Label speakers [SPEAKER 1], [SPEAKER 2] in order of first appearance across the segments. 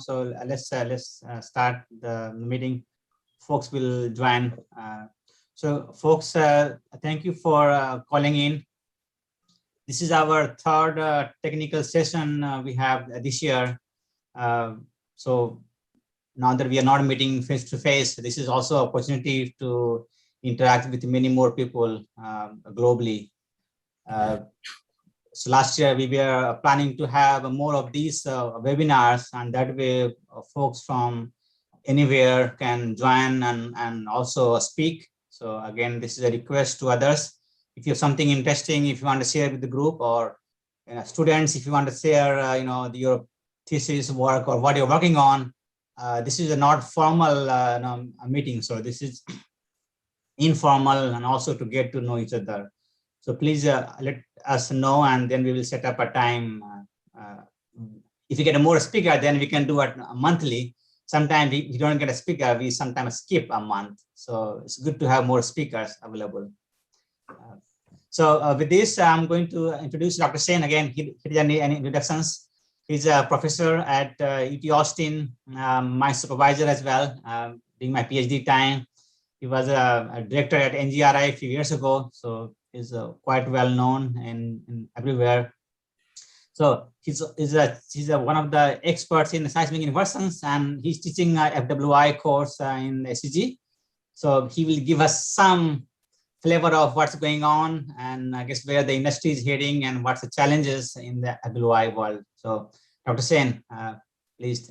[SPEAKER 1] So let's start the meeting. Folks will join. So folks, thank you for calling in. This is our third technical session we have this year. So now that we are not meeting face to face, this is also an opportunity to interact with many more people globally. So last year we were planning to have more of these webinars, and that way folks from anywhere can join and also speak. So again, this is a request to others. If you have something interesting, if you want to share with the group, or students, if you want to share, your thesis work or what you're working on, this is a not formal meeting. So this is informal and also to get to know each other. So please let us know, and then we will set up a time. If you get a more speaker, then we can do it monthly. Sometimes if you don't get a speaker, we sometimes skip a month. So it's good to have more speakers available. So with this, I'm going to introduce Dr. Sen again. He did any introductions. He's a professor at UT Austin, my supervisor as well, during my PhD time. He was a director at NGRI a few years ago, so he's quite well known in everywhere. So he's one of the experts in seismic inversions, and he's teaching FWI course in SCG. So he will give us some flavor of what's going on, and I guess where the industry is heading and what's the challenges in the FWI world. So Dr. Sen, please.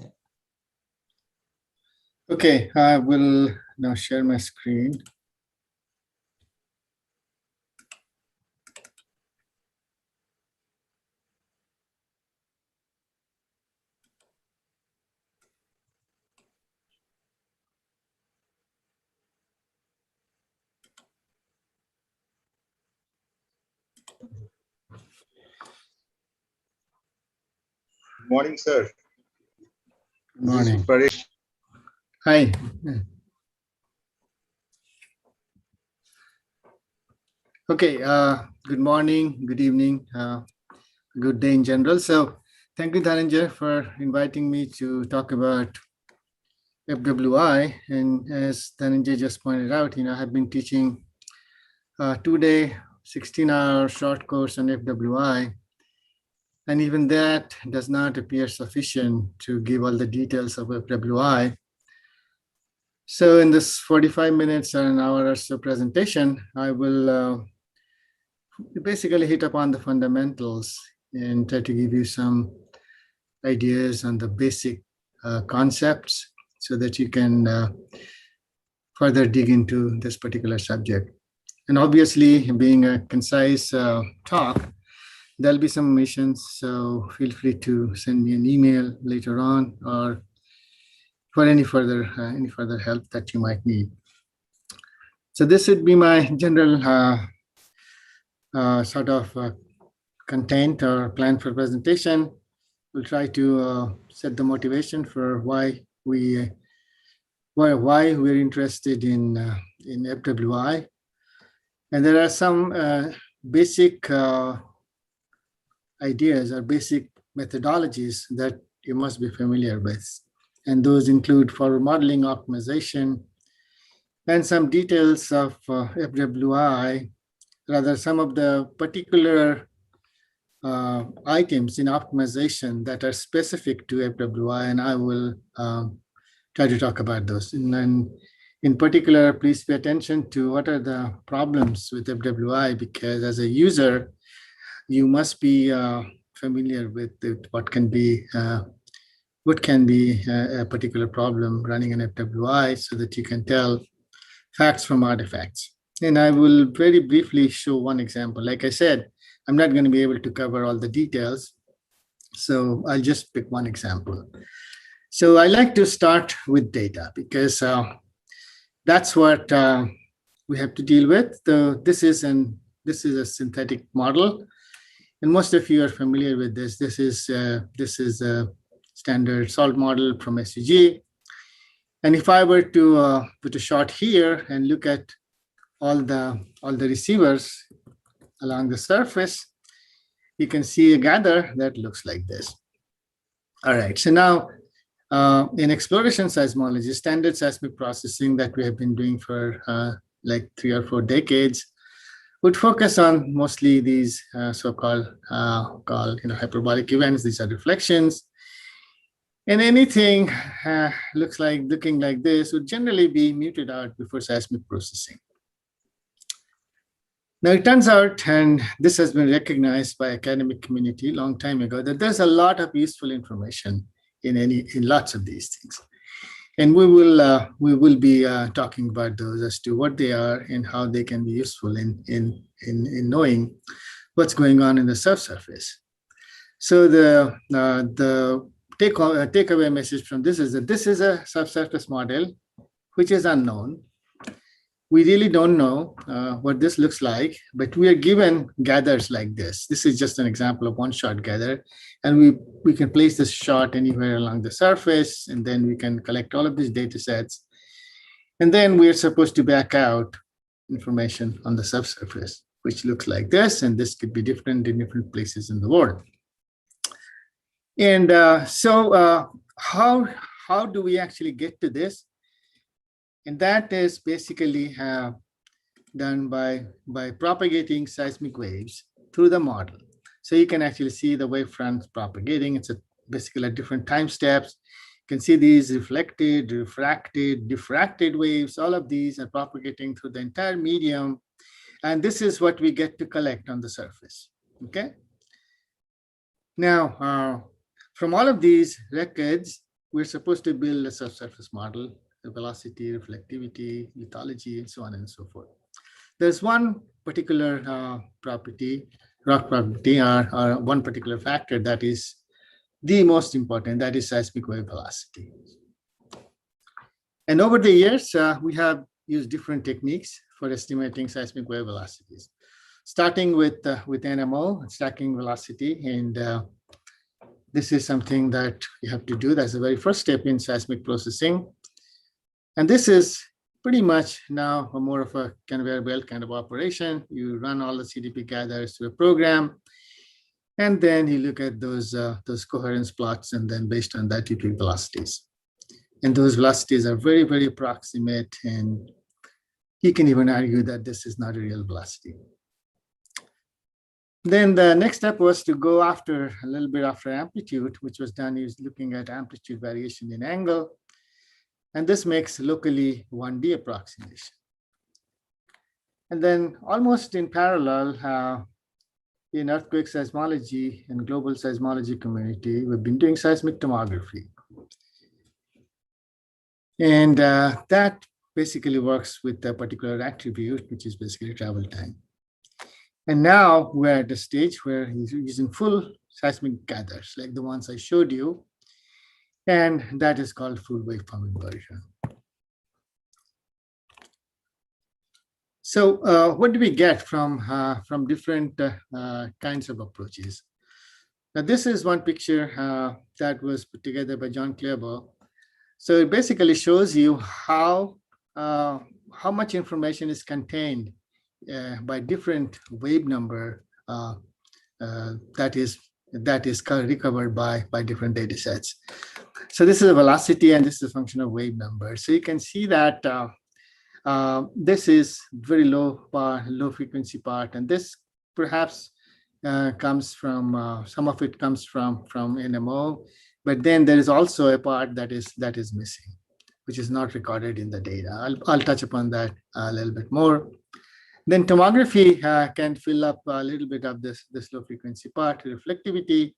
[SPEAKER 2] Okay, I will now share my screen.
[SPEAKER 3] Morning, sir.
[SPEAKER 2] Good morning.
[SPEAKER 3] Paresh.
[SPEAKER 2] Hi. Okay, good morning, good evening, good day in general. So thank you, Dhananjay, for inviting me to talk about FWI. And as Dhananjay just pointed out, I have been teaching a 2-day, 16-hour short course on FWI. And even that does not appear sufficient to give all the details of FWI. So in this 45 minutes or an hour or so presentation, I will basically hit upon the fundamentals and try to give you some ideas on the basic concepts so that you can further dig into this particular subject. And obviously, being a concise talk, there'll be some omissions, so feel free to send me an email later on or for any further help that you might need. So this would be my general sort of content or plan for presentation. We'll try to set the motivation for why we're interested in FWI, and there are some basic ideas or basic methodologies that you must be familiar with. And those include forward modeling, optimization, and some details of FWI, rather some of the particular items in optimization that are specific to FWI, and I will try to talk about those. And in particular, please pay attention to what are the problems with FWI, because as a user, you must be familiar with what can be a particular problem running an FWI so that you can tell facts from artifacts. And I will very briefly show one example. Like I said, I'm not going to be able to cover all the details, so I'll just pick one example. So I like to start with data because that's what we have to deal with. This is a synthetic model. And most of you are familiar with this. This is a standard salt model from SCG. And if I were to put a shot here and look at all the receivers along the surface, you can see a gather that looks like this. All right. So now In exploration seismology, standard seismic processing that we have been doing for like 3 or 4 decades would focus on mostly these so-called hyperbolic events. These are reflections. And anything looking like this would generally be muted out before seismic processing. Now, it turns out, and this has been recognized by academic community a long time ago, that there's a lot of useful information in lots of these things. And we will be talking about those as to what they are and how they can be useful in knowing what's going on in the subsurface. So the takeaway message from this is that this is a subsurface model which is unknown. We really don't know what this looks like, but we are given gathers like this. This is just an example of one shot gather. And we can place this shot anywhere along the surface, and then we can collect all of these data sets. And then we are supposed to back out information on the subsurface, which looks like this, and this could be different in different places in the world. And so how do we actually get to this? And that is basically done by propagating seismic waves through the model. So you can actually see the wavefront propagating. It's basically at different time steps. You can see these reflected, refracted, diffracted waves. All of these are propagating through the entire medium. And this is what we get to collect on the surface. Okay. Now, from all of these records, we're supposed to build a subsurface model, the velocity, reflectivity, lithology, and so on and so forth. There's one particular rock property, or one particular factor that is the most important, that is seismic wave velocity. And over the years, we have used different techniques for estimating seismic wave velocities, starting with NMO, stacking velocity, and this is something that you have to do. That's the very first step in seismic processing. And this is pretty much now more of a conveyor belt kind of operation. You run all the CDP gathers through a program, and then you look at those coherence plots, and then based on that, you pick velocities. And those velocities are very, very approximate, and you can even argue that this is not a real velocity. Then the next step was to go a little bit after amplitude, which was done is looking at amplitude variation in angle. And this makes locally 1D approximation. And then almost in parallel, in earthquake seismology and global seismology community, we've been doing seismic tomography. And that basically works with a particular attribute, which is basically travel time. And now we're at a stage where he's using full seismic gathers, like the ones I showed you. And that is called full waveform inversion. So what do we get from different kinds of approaches? Now, this is one picture that was put together by John Clairbo. So it basically shows you how much information is contained by different wave number that is recovered by different data sets. So this is a velocity, and this is a function of wave number. So you can see that this is very low frequency part, and this perhaps comes from some of it comes from NMO, but then there is also a part that is missing, which is not recorded in the data. I'll touch upon that a little bit more. Then tomography can fill up a little bit of this low frequency part. Reflectivity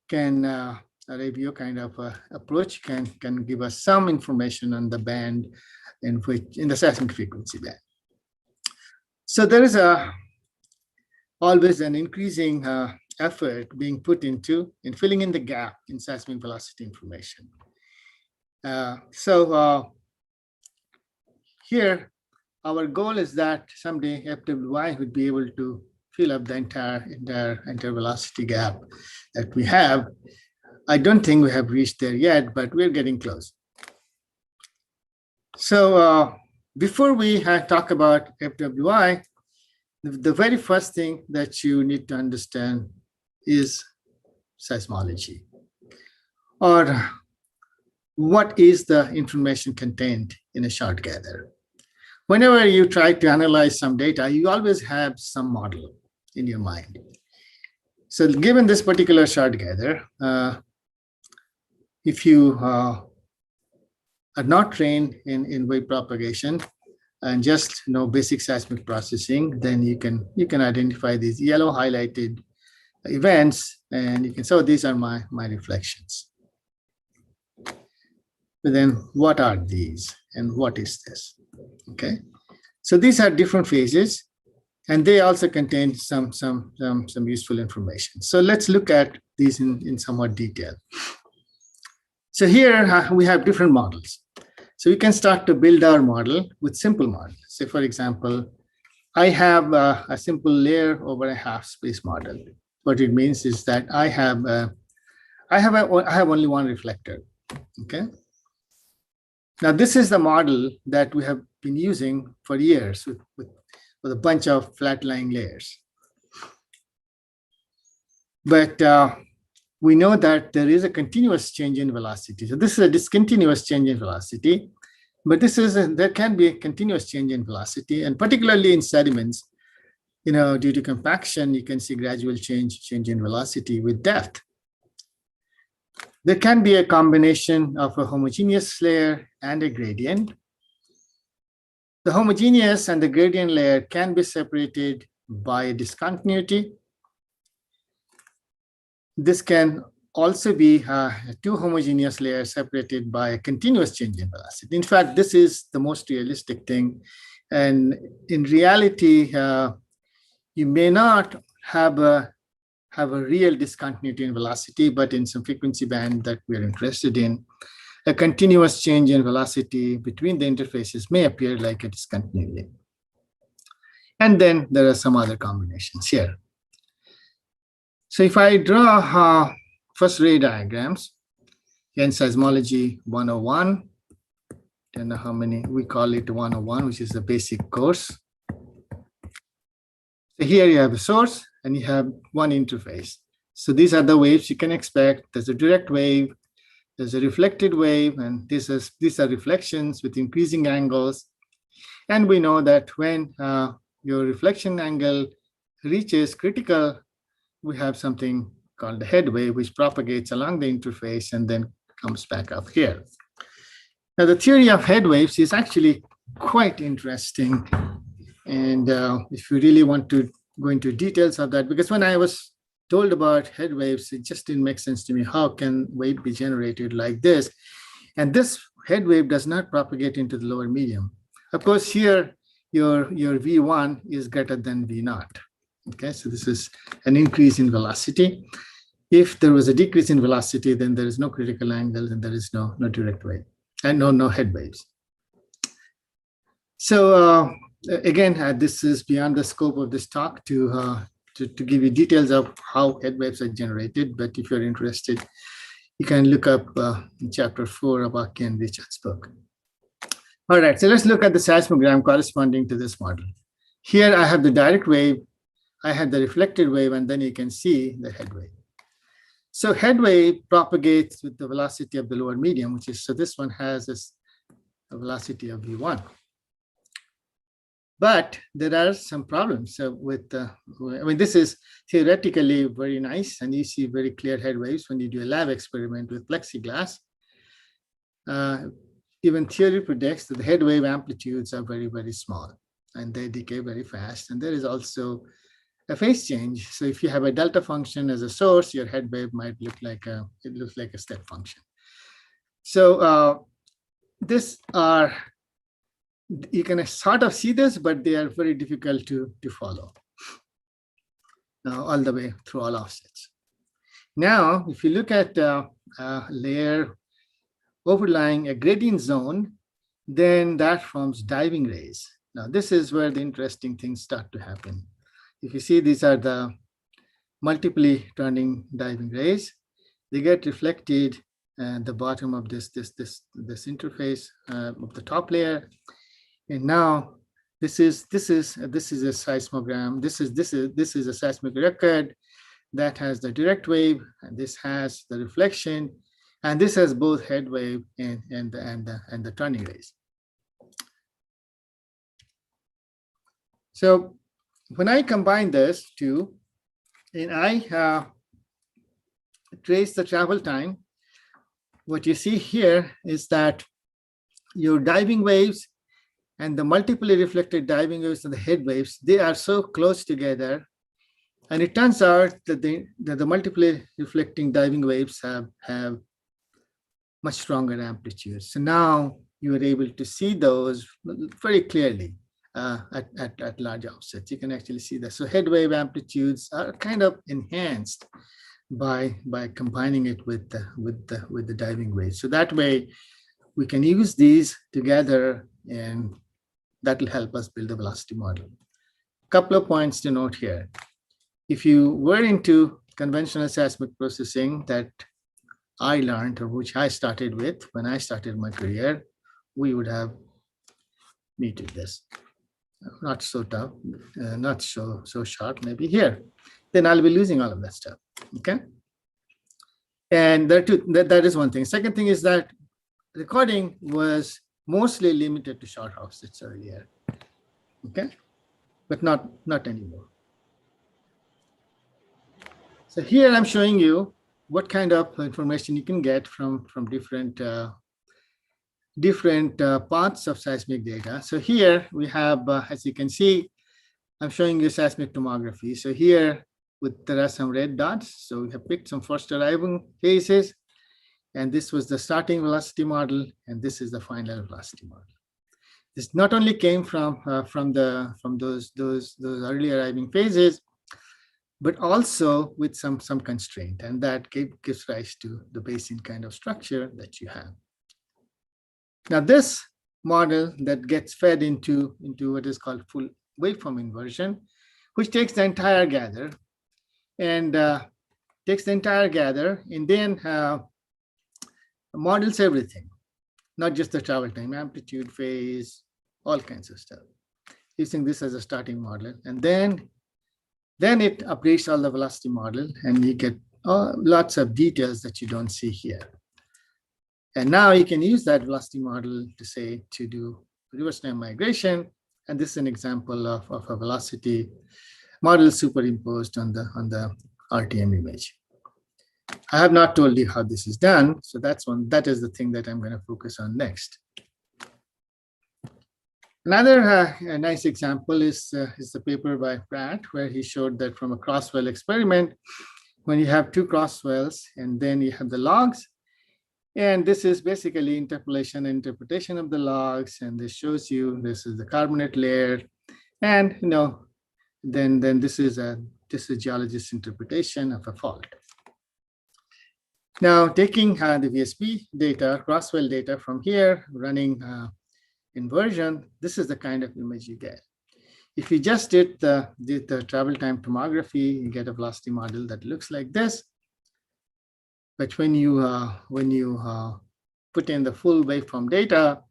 [SPEAKER 2] can a radio kind of approach can give us some information on the band in the seismic frequency band. So there is always an increasing effort being put into filling in the gap in seismic velocity information. Here, our goal is that someday FWI would be able to fill up the entire velocity gap that we have. I don't think we have reached there yet, but we're getting close. So before we talk about FWI, the very first thing that you need to understand is seismology, or what is the information contained in a shard gather. Whenever you try to analyze some data, you always have some model in your mind. So given this particular shard gather, if you are not trained in wave propagation and just know basic seismic processing, then you can identify these yellow highlighted events, and you can say, oh, these are my reflections. But then what are these and what is this? Okay, so these are different phases, and they also contain some useful information. So let's look at these in somewhat detail. So here we have different models. So we can start to build our model with simple models. Say, for example, I have a simple layer over a half space model. What it means is that I have only one reflector. Okay. Now this is the model that we have been using for years with a bunch of flat lying layers. But we know that there is a continuous change in velocity. So this is a discontinuous change in velocity, but there can be a continuous change in velocity, and particularly in sediments, due to compaction, you can see gradual change in velocity with depth. There can be a combination of a homogeneous layer and a gradient. The homogeneous and the gradient layer can be separated by discontinuity. This can also be two homogeneous layers separated by a continuous change in velocity. In fact, this is the most realistic thing. And in reality, you may not have a real discontinuity in velocity, but in some frequency band that we're interested in, a continuous change in velocity between the interfaces may appear like a discontinuity. And then there are some other combinations here. So if I draw first ray diagrams in seismology 101, don't know how many, we call it 101, which is the basic course. So here you have a source and you have one interface. So these are the waves you can expect. There's a direct wave, there's a reflected wave, and these are reflections with increasing angles. And we know that when your reflection angle reaches critical, we have something called the head wave, which propagates along the interface and then comes back up here. Now, the theory of head waves is actually quite interesting. And if you really want to go into details of that, because when I was told about head waves, it just didn't make sense to me. How can wave be generated like this? And this head wave does not propagate into the lower medium. Of course, here your V1 is greater than V0. Okay, so this is an increase in velocity. If there was a decrease in velocity, then there is no critical angle and there is no direct wave and no head waves. So again, this is beyond the scope of this talk to give you details of how head waves are generated. But if you're interested, you can look up chapter 4 of Aki and Richard's book. All right, so let's look at the seismogram corresponding to this model. Here I have the direct wave, I have the reflected wave, and then you can see the head wave. So head wave propagates with the velocity of the lower medium, which is, so this one has a velocity of V1. But there are some problems with, this is theoretically very nice, and you see very clear head waves when you do a lab experiment with plexiglass. Even theory predicts that the head wave amplitudes are very, very small, and they decay very fast. And there is also a phase change. So if you have a delta function as a source, your head wave might look like a step function. So you can sort of see this, but they are very difficult to follow all the way through all offsets. Now, if you look at a layer overlying a gradient zone, then that forms diving rays. Now, this is where the interesting things start to happen. If you see, these are the multiply turning diving rays. They get reflected at the bottom of this interface of the top layer. And now this is a seismogram. This is a seismic record that has the direct wave, and this has the reflection. And this has both head wave and the turning rays. So when I combine this two, and I trace the travel time, what you see here is that your diving waves and the multiply reflected diving waves and the head waves, they are so close together. And it turns out that the multiply reflecting diving waves have much stronger amplitudes. So now you are able to see those very clearly at large offsets. You can actually see that. So head wave amplitudes are kind of enhanced by combining it with the diving waves. So that way we can use these together, and that will help us build a velocity model. Couple of points to note here. If you were into conventional seismic processing that I learned, or which I started with when I started my career, we would have needed this. Not so tough, not so sharp, maybe here. Then I'll be losing all of that stuff, okay? And that is one thing. Second thing is that recording was mostly limited to short offsets earlier, okay? But not anymore. So here I'm showing you what kind of information you can get from different parts of seismic data. So here we have, as you can see, I'm showing you seismic tomography. So here there are some red dots. So we have picked some first arriving phases, and this was the starting velocity model, and this is the final velocity model. This not only came from those early arriving phases, but also with some constraint, and that gives rise to the basin kind of structure that you have. Now this model that gets fed into what is called full waveform inversion, which takes the entire gather and then models everything, not just the travel time, amplitude, phase, all kinds of stuff, using this as a starting model. And then it updates all the velocity model, and you get lots of details that you don't see here. And now you can use that velocity model to do reverse time migration. And this is an example of a velocity model superimposed on the RTM image. I have not told you how this is done, so that is the thing that I'm going to focus on next. Another nice example is the paper by Pratt, where he showed that from a crosswell experiment, when you have two crosswells and then you have the logs, and this is basically interpolation and interpretation of the logs, and this shows you this is the carbonate layer, and then this is geologist's interpretation of a fault. Now taking the VSP data, crosswell data from here, running inversion, this is the kind of image you get. If you just did the travel time tomography, you get a velocity model that looks like this. But when you put in the full waveform data,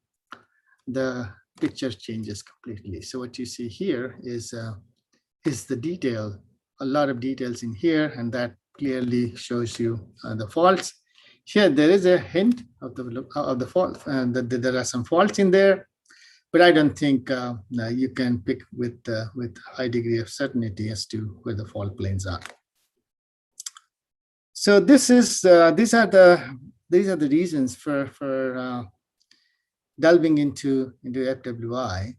[SPEAKER 2] the picture changes completely. So what you see here is the detail, a lot of details in here, and that clearly shows you the faults. Here there is a hint of the fault, and that there are some faults in there, but I don't think you can pick with high degree of certainty as to where the fault planes are. So these are the reasons for delving into FWI,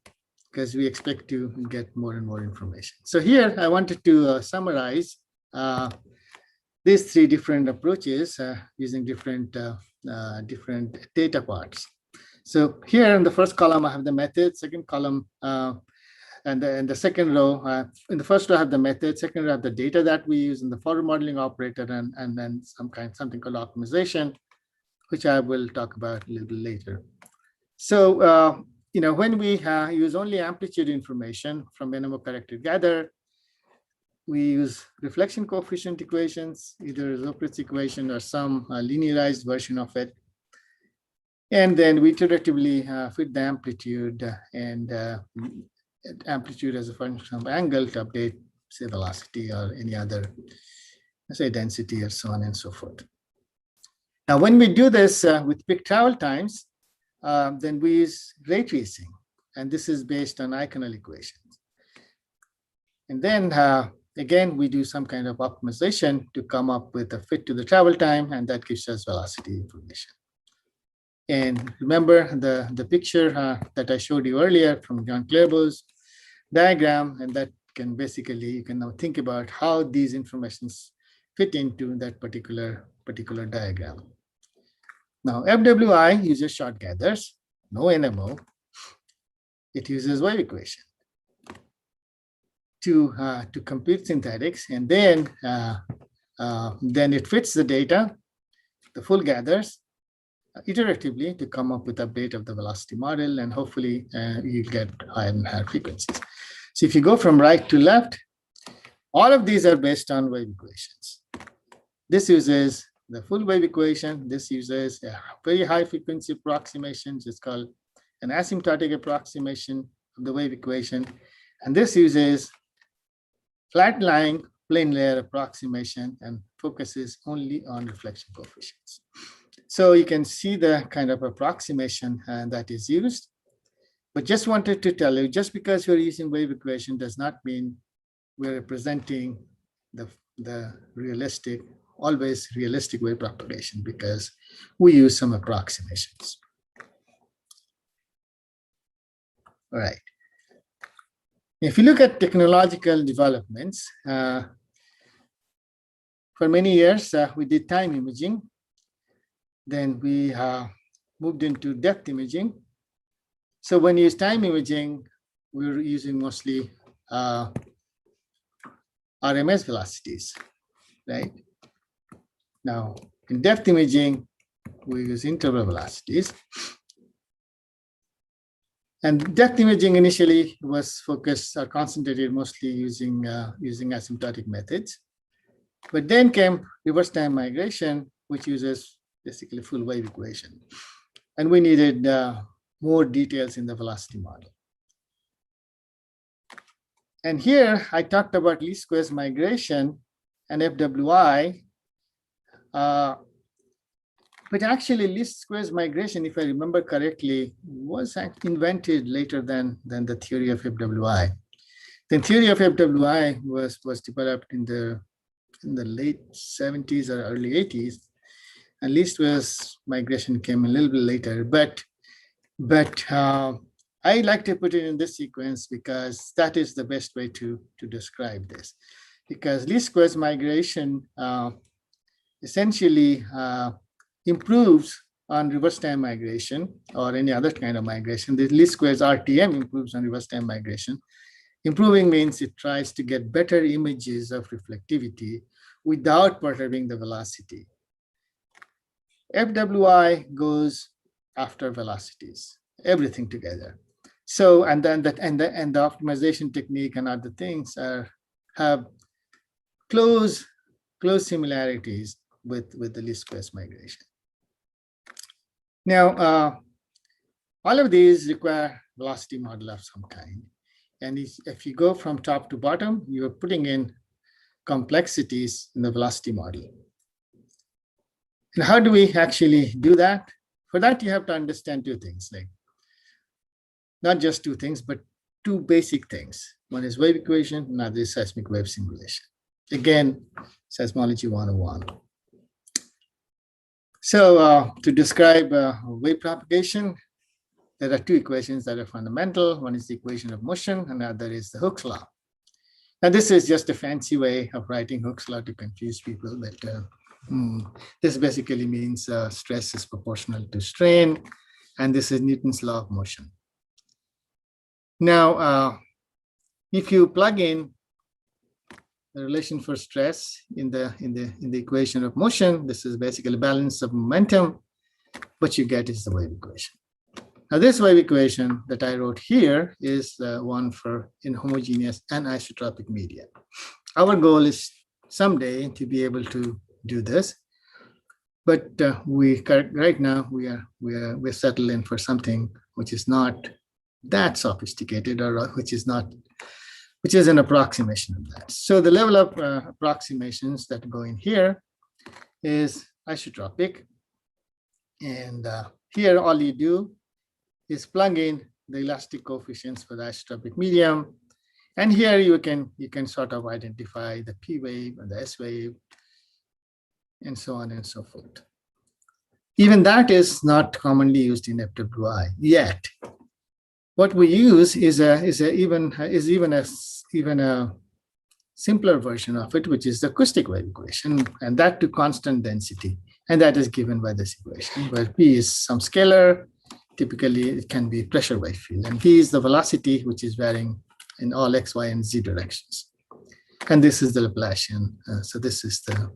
[SPEAKER 2] because we expect to get more and more information. So here I wanted to summarize these three different approaches using different data parts. So here in the first column I have the method, second column and the second row, in the first row I have the method, second row I have the data that we use in the forward modeling operator, and then something called optimization, which I will talk about a little bit later. So when we use only amplitude information from NMO corrected gather, we use reflection coefficient equations, either Zopret's equation or some linearized version of it. And then we iteratively fit the amplitude and amplitude as a function of angle to update, say, velocity or any other, say, density or so on and so forth. Now, when we do this with peak travel times, then we use ray tracing, and this is based on Eikenal equations. And then again, we do some kind of optimization to come up with a fit to the travel time, and that gives us velocity information. And remember the picture that I showed you earlier from John Clairbout's diagram, and that can basically, you can now think about how these informations fit into that particular diagram. Now, FWI uses short gathers, no NMO. It uses wave equation to compute synthetics, and then it fits the data, the full gathers, iteratively to come up with update of the velocity model, and hopefully you get higher and higher frequencies. So if you go from right to left, all of these are based on wave equations. This uses the full wave equation. This uses a very high frequency approximation. It's called an asymptotic approximation of the wave equation. And this uses flat-lying plane layer approximation and focuses only on reflection coefficients. So you can see the kind of approximation that is used. But just wanted to tell you, just because we're using wave equation does not mean we're representing the realistic, always realistic wave propagation, because we use some approximations. All right. If you look at technological developments, for many years, we did time imaging. Then we moved into depth imaging. So when you use time imaging, we're using mostly RMS velocities, right? Now, in depth imaging, we use interval velocities. And depth imaging initially was focused or concentrated mostly using asymptotic methods. But then came reverse time migration, which uses basically full wave equation. And we needed more details in the velocity model. And here I talked about least squares migration and FWI. But actually least squares migration, if I remember correctly, was invented later than the theory of FWI. The theory of FWI was developed in the late 70s or early 80s. And least squares migration came a little bit later. But I like to put it in this sequence because that is the best way to describe this. Because least squares migration essentially improves on reverse time migration or any other kind of migration. The least squares RTM improves on reverse time migration. Improving means it tries to get better images of reflectivity without perturbing the velocity. FWI goes after velocities, everything together. So, and then the optimization technique and other things have close similarities with the least squares migration. Now, all of these require velocity model of some kind. And if you go from top to bottom, you're putting in complexities in the velocity model. And how do we actually do that? For that, you have to understand two things, like not just two things, but two basic things. One is wave equation, another is seismic wave simulation. Again, seismology 101. So to describe wave propagation, there are two equations that are fundamental. One is the equation of motion, and the other is the Hooke's law. Now, this is just a fancy way of writing Hooke's law to confuse people, but this basically means stress is proportional to strain, and this is Newton's law of motion. Now, if you plug in the relation for stress in the equation of motion, this is basically balance of momentum. What you get is the wave equation. Now, this wave equation that I wrote here is one for inhomogeneous and isotropic media. Our goal is someday to be able to do this, but right now we're settling for something which is not that sophisticated, or which is an approximation of that. So the level of approximations that go in here is isotropic. And here, all you do is plug in the elastic coefficients for the isotropic medium. And here you can sort of identify the P wave and the S wave, and so on and so forth. Even that is not commonly used in FWI yet. What we use is even a simpler version of it, which is the acoustic wave equation, and that to constant density. And that is given by this equation, where P is some scalar. Typically, it can be pressure wave field, and P is the velocity, which is varying in all x, y, and z directions. And this is the Laplacian. So this is the,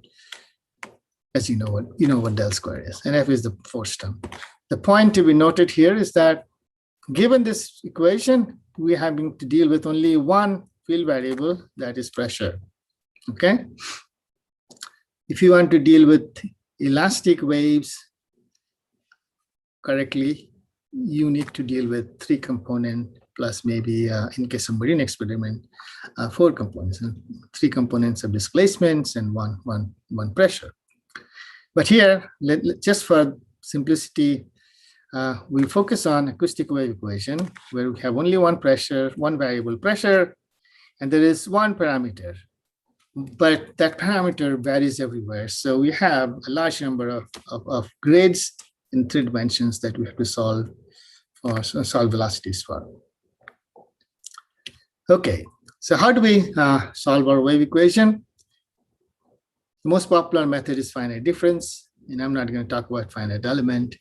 [SPEAKER 2] as you know what del square is, and F is the force term. The point to be noted here is that given this equation, we're having to deal with only one field variable, that is pressure. Okay. If you want to deal with elastic waves correctly, you need to deal with 3 component plus maybe in case of marine experiment, 4 components, 3 components of displacements and one pressure. But here, just for simplicity, we focus on acoustic wave equation, where we have only one pressure, one variable pressure, and there is one parameter. But that parameter varies everywhere. So we have a large number of grids in 3 dimensions that we have to solve velocities for. Okay, so how do we solve our wave equation? The most popular method is finite difference, and I'm not going to talk about finite element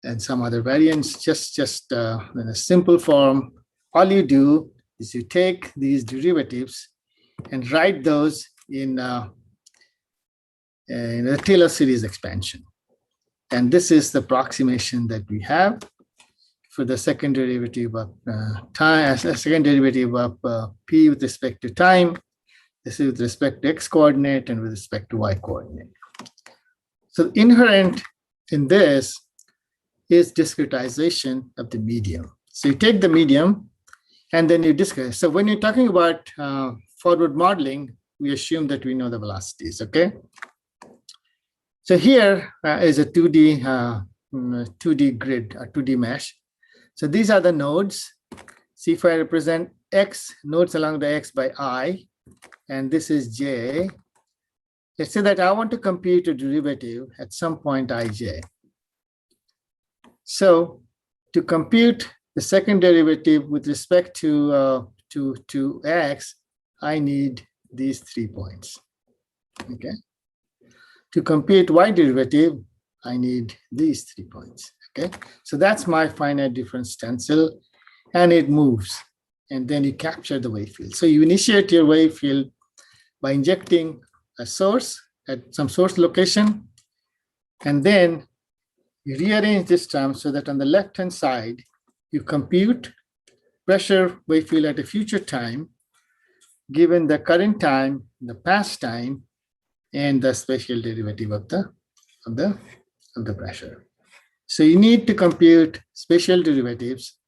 [SPEAKER 2] and some other variants. Just in a simple form, all you do is you take these derivatives and write those in a Taylor series expansion. And this is the approximation that we have for the second derivative of time, second derivative of P with respect to time. This is with respect to x coordinate and with respect to y coordinate. So inherent in this is discretization of the medium. So you take the medium and then you discretize. So when you're talking about forward modeling, we assume that we know the velocities, okay? So here is a 2D grid, a 2D mesh. So these are the nodes. See, if I represent x, nodes along the x by I, and this is j. Let's say that I want to compute a derivative at some point ij. So to compute the second derivative with respect to x, I need these 3 points. Okay. To compute y derivative, I need these 3 points. Okay. So that's my finite difference stencil, and it moves. And then you capture the wave field. So you initiate your wave field by injecting a source at some source location, and then you rearrange this term so that on the left-hand side, you compute pressure wave field at a future time, given the current time, the past time, and the spatial derivative of the pressure. So you need to compute spatial derivatives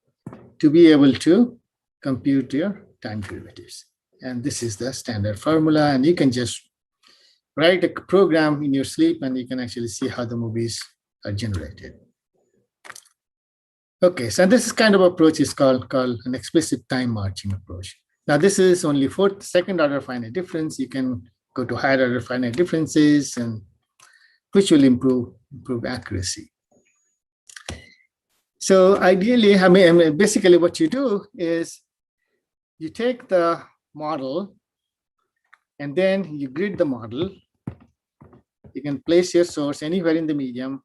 [SPEAKER 2] to be able to compute your time derivatives. And this is the standard formula, and you can just write a program in your sleep and you can actually see how the movies are generated. Okay, so this is kind of approach is called an explicit time marching approach. Now this is only for second order finite difference. You can go to higher order finite differences, and which will improve accuracy. So ideally, I mean, basically what you do is you take the model and then you grid the model. You can place your source anywhere in the medium.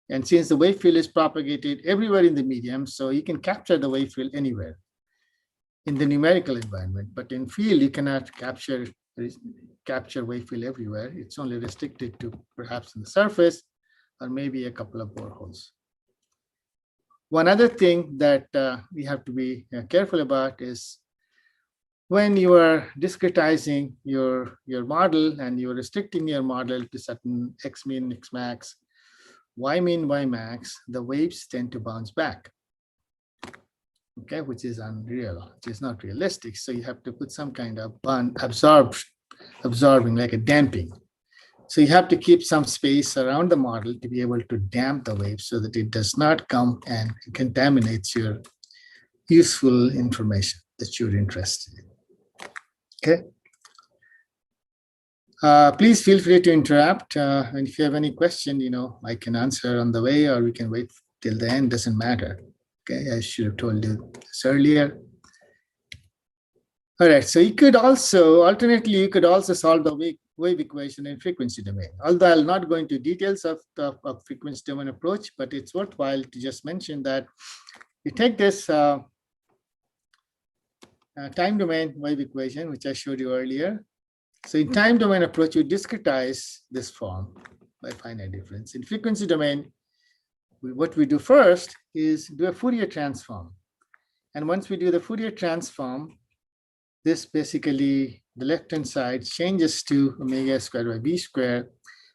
[SPEAKER 2] And since the wave field is propagated everywhere in the medium, so you can capture the wave field anywhere in the numerical environment. But in field, you cannot capture wave field everywhere. It's only restricted to perhaps in the surface or maybe a couple of boreholes. One other thing that we have to be careful about is when you are discretizing your model and you're restricting your model to certain x min, x max, y min, y max, the waves tend to bounce back, okay, which is unreal, which is not realistic. So you have to put some kind of absorbing, like a damping. So you have to keep some space around the model to be able to damp the wave so that it does not come and contaminates your useful information that you're interested in. Okay. Please feel free to interrupt. And if you have any question, I can answer on the way, or we can wait till the end, doesn't matter. Okay, I should have told you this earlier. All right, so you could also, alternately, you could also solve the wave equation in frequency domain. Although I'll not go into details of the frequency domain approach, but it's worthwhile to just mention that you take this time domain wave equation, which I showed you earlier. So in time domain approach, you discretize this form by finite difference. In frequency domain, what we do first is do a Fourier transform. And once we do the Fourier transform, this basically, the left-hand side changes to omega squared by b squared.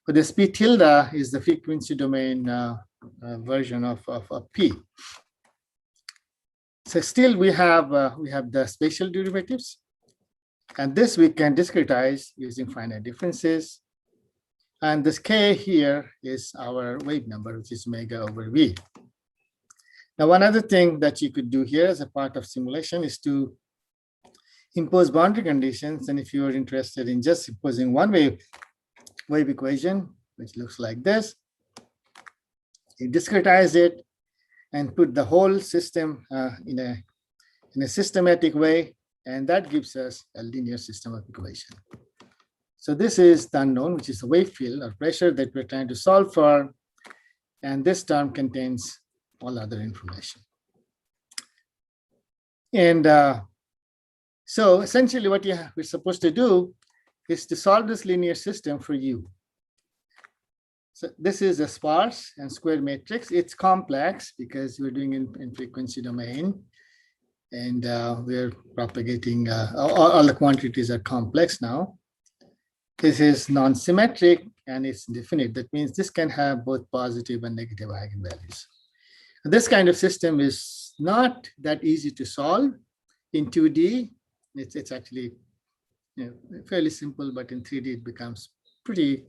[SPEAKER 2] But this p tilde is the frequency domain version of p. So still we have the spatial derivatives. And this we can discretize using finite differences. And this k here is our wave number, which is omega over v. Now, one other thing that you could do here as a part of simulation is to impose boundary conditions. And if you are interested in just imposing one wave equation, which looks like this, you discretize it and put the whole system in a systematic way, and that gives us a linear system of equation. So this is the unknown, which is the wave field or pressure that we're trying to solve for, and this term contains all other information. And so essentially what we're supposed to do is to solve this linear system for U. So this is a sparse and square matrix. It's complex because we're doing in frequency domain, and we're propagating, all the quantities are complex now. This is non-symmetric and it's definite. That means this can have both positive and negative eigenvalues. And this kind of system is not that easy to solve in 2D. It's actually fairly simple, but in 3D it becomes pretty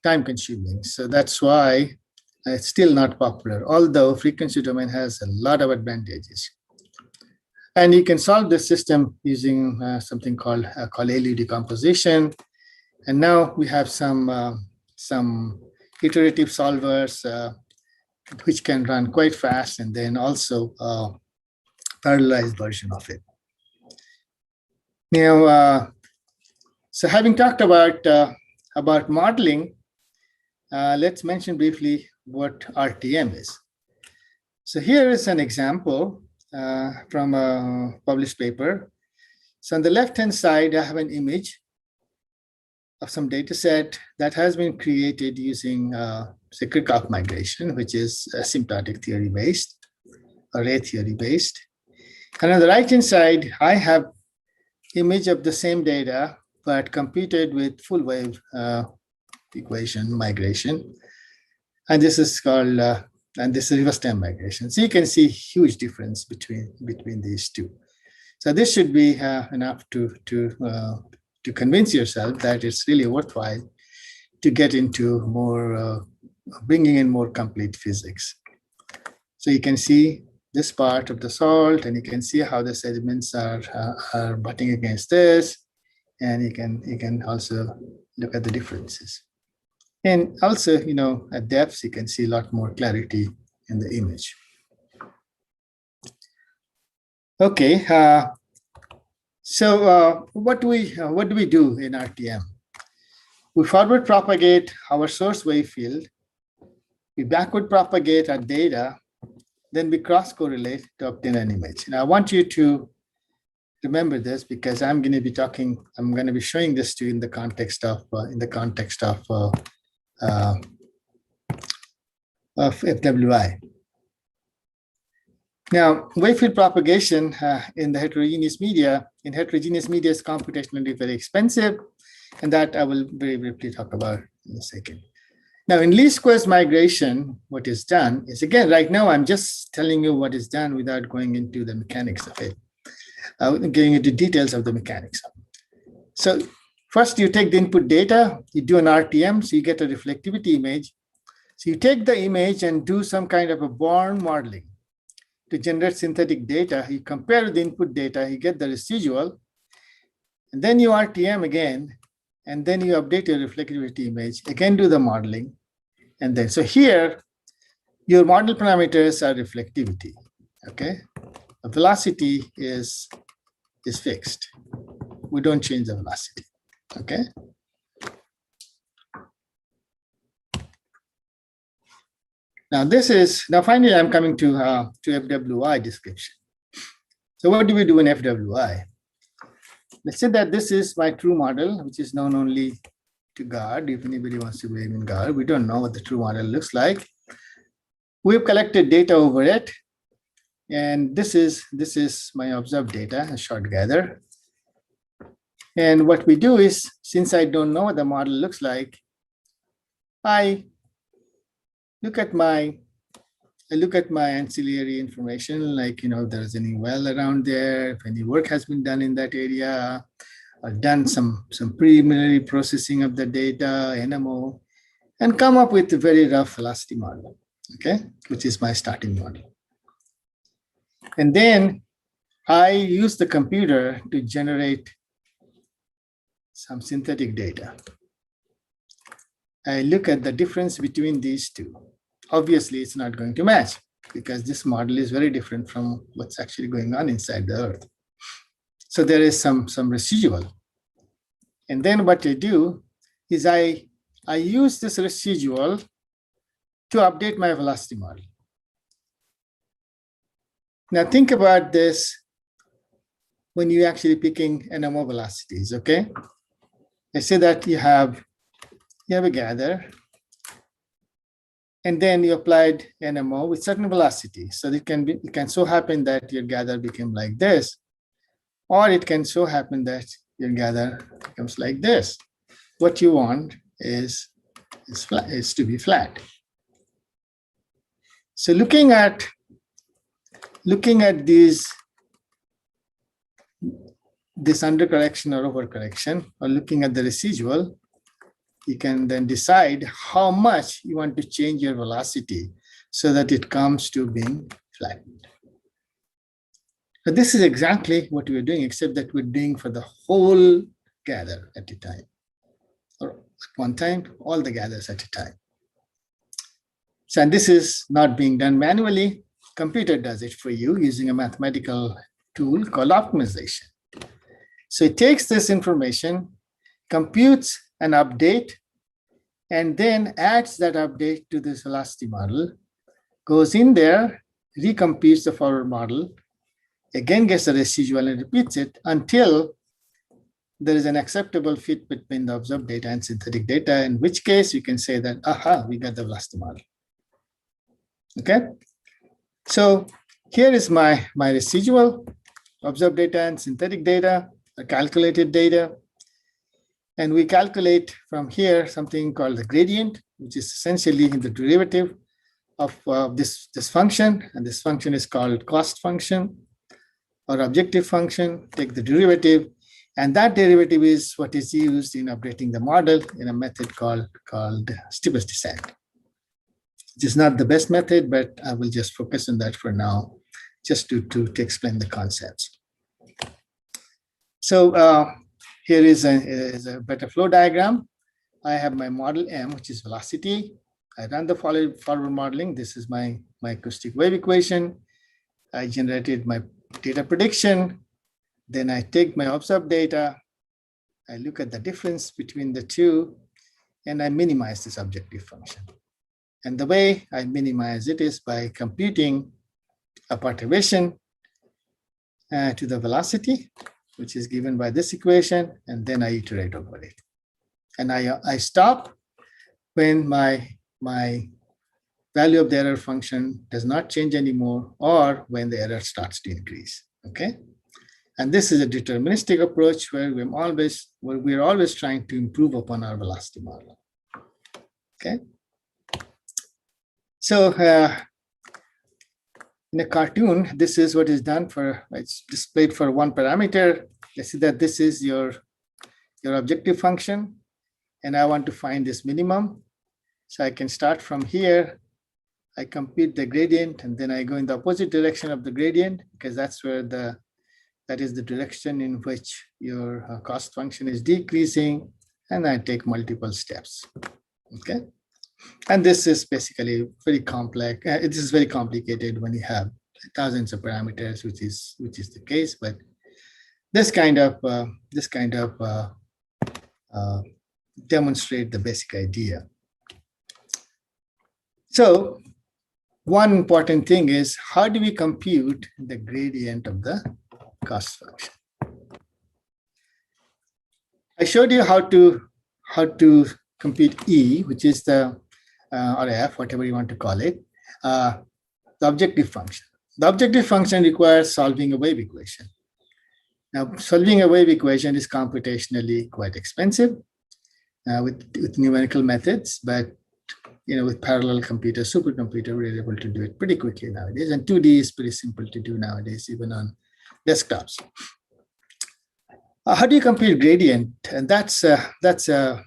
[SPEAKER 2] time consuming. So that's why it's still not popular, although frequency domain has a lot of advantages. And you can solve this system using something called LU decomposition. And now we have some iterative solvers which can run quite fast, and then also parallelized version of it. Now, so having talked about modeling, let's mention briefly what RTM is. So here is an example from a published paper. So on the left-hand side, I have an image of some data set that has been created using Kirchhoff migration, which is asymptotic theory-based, array theory-based. And on the right-hand side, I have image of the same data, but computed with full wave equation migration. And this is called, and this is reverse time migration. So you can see huge difference between these two. So this should be enough to convince yourself that it's really worthwhile to get into more, bringing in more complete physics. So you can see this part of the salt, and you can see how the sediments are butting against this, and you can also look at the differences. And also, at depths, you can see a lot more clarity in the image. Okay, so what do we do in RTM? We forward propagate our source wave field. We backward propagate our data. Then we cross correlate to obtain an image. And I want you to remember this because I'm going to be showing this to you in the context of FWI. Now, wave field propagation in heterogeneous media is computationally very expensive, and that I will very briefly talk about in a second. Now, in least squares migration, what is done is, again, right now, I'm just telling you what is done without going into the mechanics of it, getting into details of the mechanics of it. So First, you take the input data, you do an RTM, so you get a reflectivity image. So you take the image and do some kind of a Born modeling to generate synthetic data. You compare the input data, you get the residual, and then you RTM again, and then you update your reflectivity image, again do the modeling, and then, so here, your model parameters are reflectivity, okay? The velocity is fixed. We don't change the velocity, okay? Now finally, I'm coming to FWI description. So what do we do in FWI? Let's say that this is my true model, which is known only to God. If anybody wants to believe in God, we don't know what the true model looks like. We've collected data over it. And this is my observed data, a short gather. And what we do is, since I don't know what the model looks like, I look at my ancillary information, like, if there's any well around there, if any work has been done in that area, I've done some preliminary processing of the data, NMO, and come up with a very rough velocity model, okay, which is my starting model. And then I use the computer to generate some synthetic data. I look at the difference between these two. Obviously, it's not going to match because this model is very different from what's actually going on inside the Earth. So there is some residual. And then what I do is I use this residual to update my velocity model. Now think about this when you're actually picking NMO velocities, okay? Let's say that you have a gather, and then you applied NMO with certain velocity. So it can so happen that your gather became like this, or it can so happen that your gather becomes like this. What you want is to be flat. So looking at this undercorrection or overcorrection, or looking at the residual, you can then decide how much you want to change your velocity so that it comes to being flattened. So this is exactly what we're doing, except that we're doing for the whole gather at a time, or at one time, all the gathers at a time. So, and this is not being done manually. Computer does it for you using a mathematical tool called optimization. So it takes this information, computes an update, and then adds that update to this velocity model, goes in there, recomputes the forward model, again gets the residual and repeats it until there is an acceptable fit between the observed data and synthetic data, in which case you can say that, aha, we got the velocity model. Okay? So here is my residual, observed data and synthetic data, calculated data. And we calculate from here something called the gradient, which is essentially the derivative of this function. And this function is called cost function or objective function. Take the derivative. And that derivative is what is used in updating the model in a method called steepest descent. It is not the best method, but I will just focus on that for now, just to explain the concepts. So here is a better flow diagram. I have my model M, which is velocity. I run the forward modeling. This is my acoustic wave equation. I generated my data prediction. Then I take my observed data. I look at the difference between the two, and I minimize this objective function. And the way I minimize it is by computing a perturbation to the velocity, which is given by this equation, and then I iterate over it. And I stop when my value of the error function does not change anymore, or when the error starts to increase, okay? And this is a deterministic approach where we're always trying to improve upon our velocity model, okay? So in a cartoon, this is what is done it's displayed for one parameter. Let's see that this is your your objective function, and I want to find this minimum. So I can start from here. I compute the gradient, and then I go in the opposite direction of the gradient, because that's where that is the direction in which your cost function is decreasing, and I take multiple steps. Okay, and this is basically very complex. This is very complicated when you have thousands of parameters, which is the case. But this kind of demonstrate the basic idea. So one important thing is, how do we compute the gradient of the cost function? I showed you how to compute E, which is the or F, whatever you want to call it, the objective function. The objective function requires solving a wave equation. Now, solving a wave equation is computationally quite expensive with numerical methods, but with parallel computer, supercomputer, we're able to do it pretty quickly nowadays. And 2D is pretty simple to do nowadays, even on desktops. How do you compute gradient? And that's a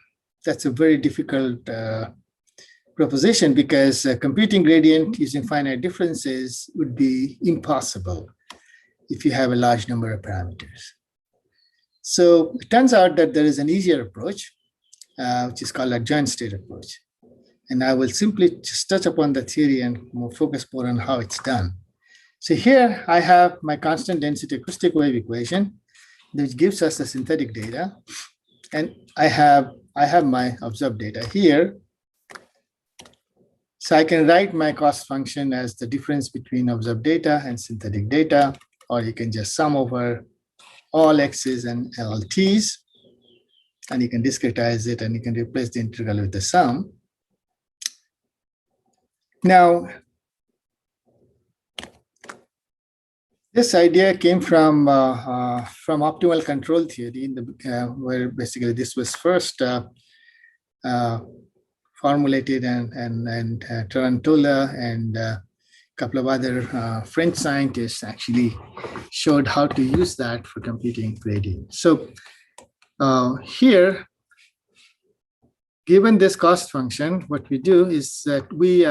[SPEAKER 2] very difficult proposition, because computing gradient using finite differences would be impossible if you have a large number of parameters. So it turns out that there is an easier approach, which is called a adjoint state approach. And I will simply just touch upon the theory and focus more on how it's done. So here I have my constant density acoustic wave equation, which gives us the synthetic data. And I have my observed data here. So I can write my cost function as the difference between observed data and synthetic data, or you can just sum over all x's and all t's, and you can discretize it, and you can replace the integral with the sum. Now, this idea came from optimal control theory, where basically this was first formulated, and Tarantola and a couple of other French scientists actually showed how to use that for computing gradient. So here, given this cost function, what we do is that we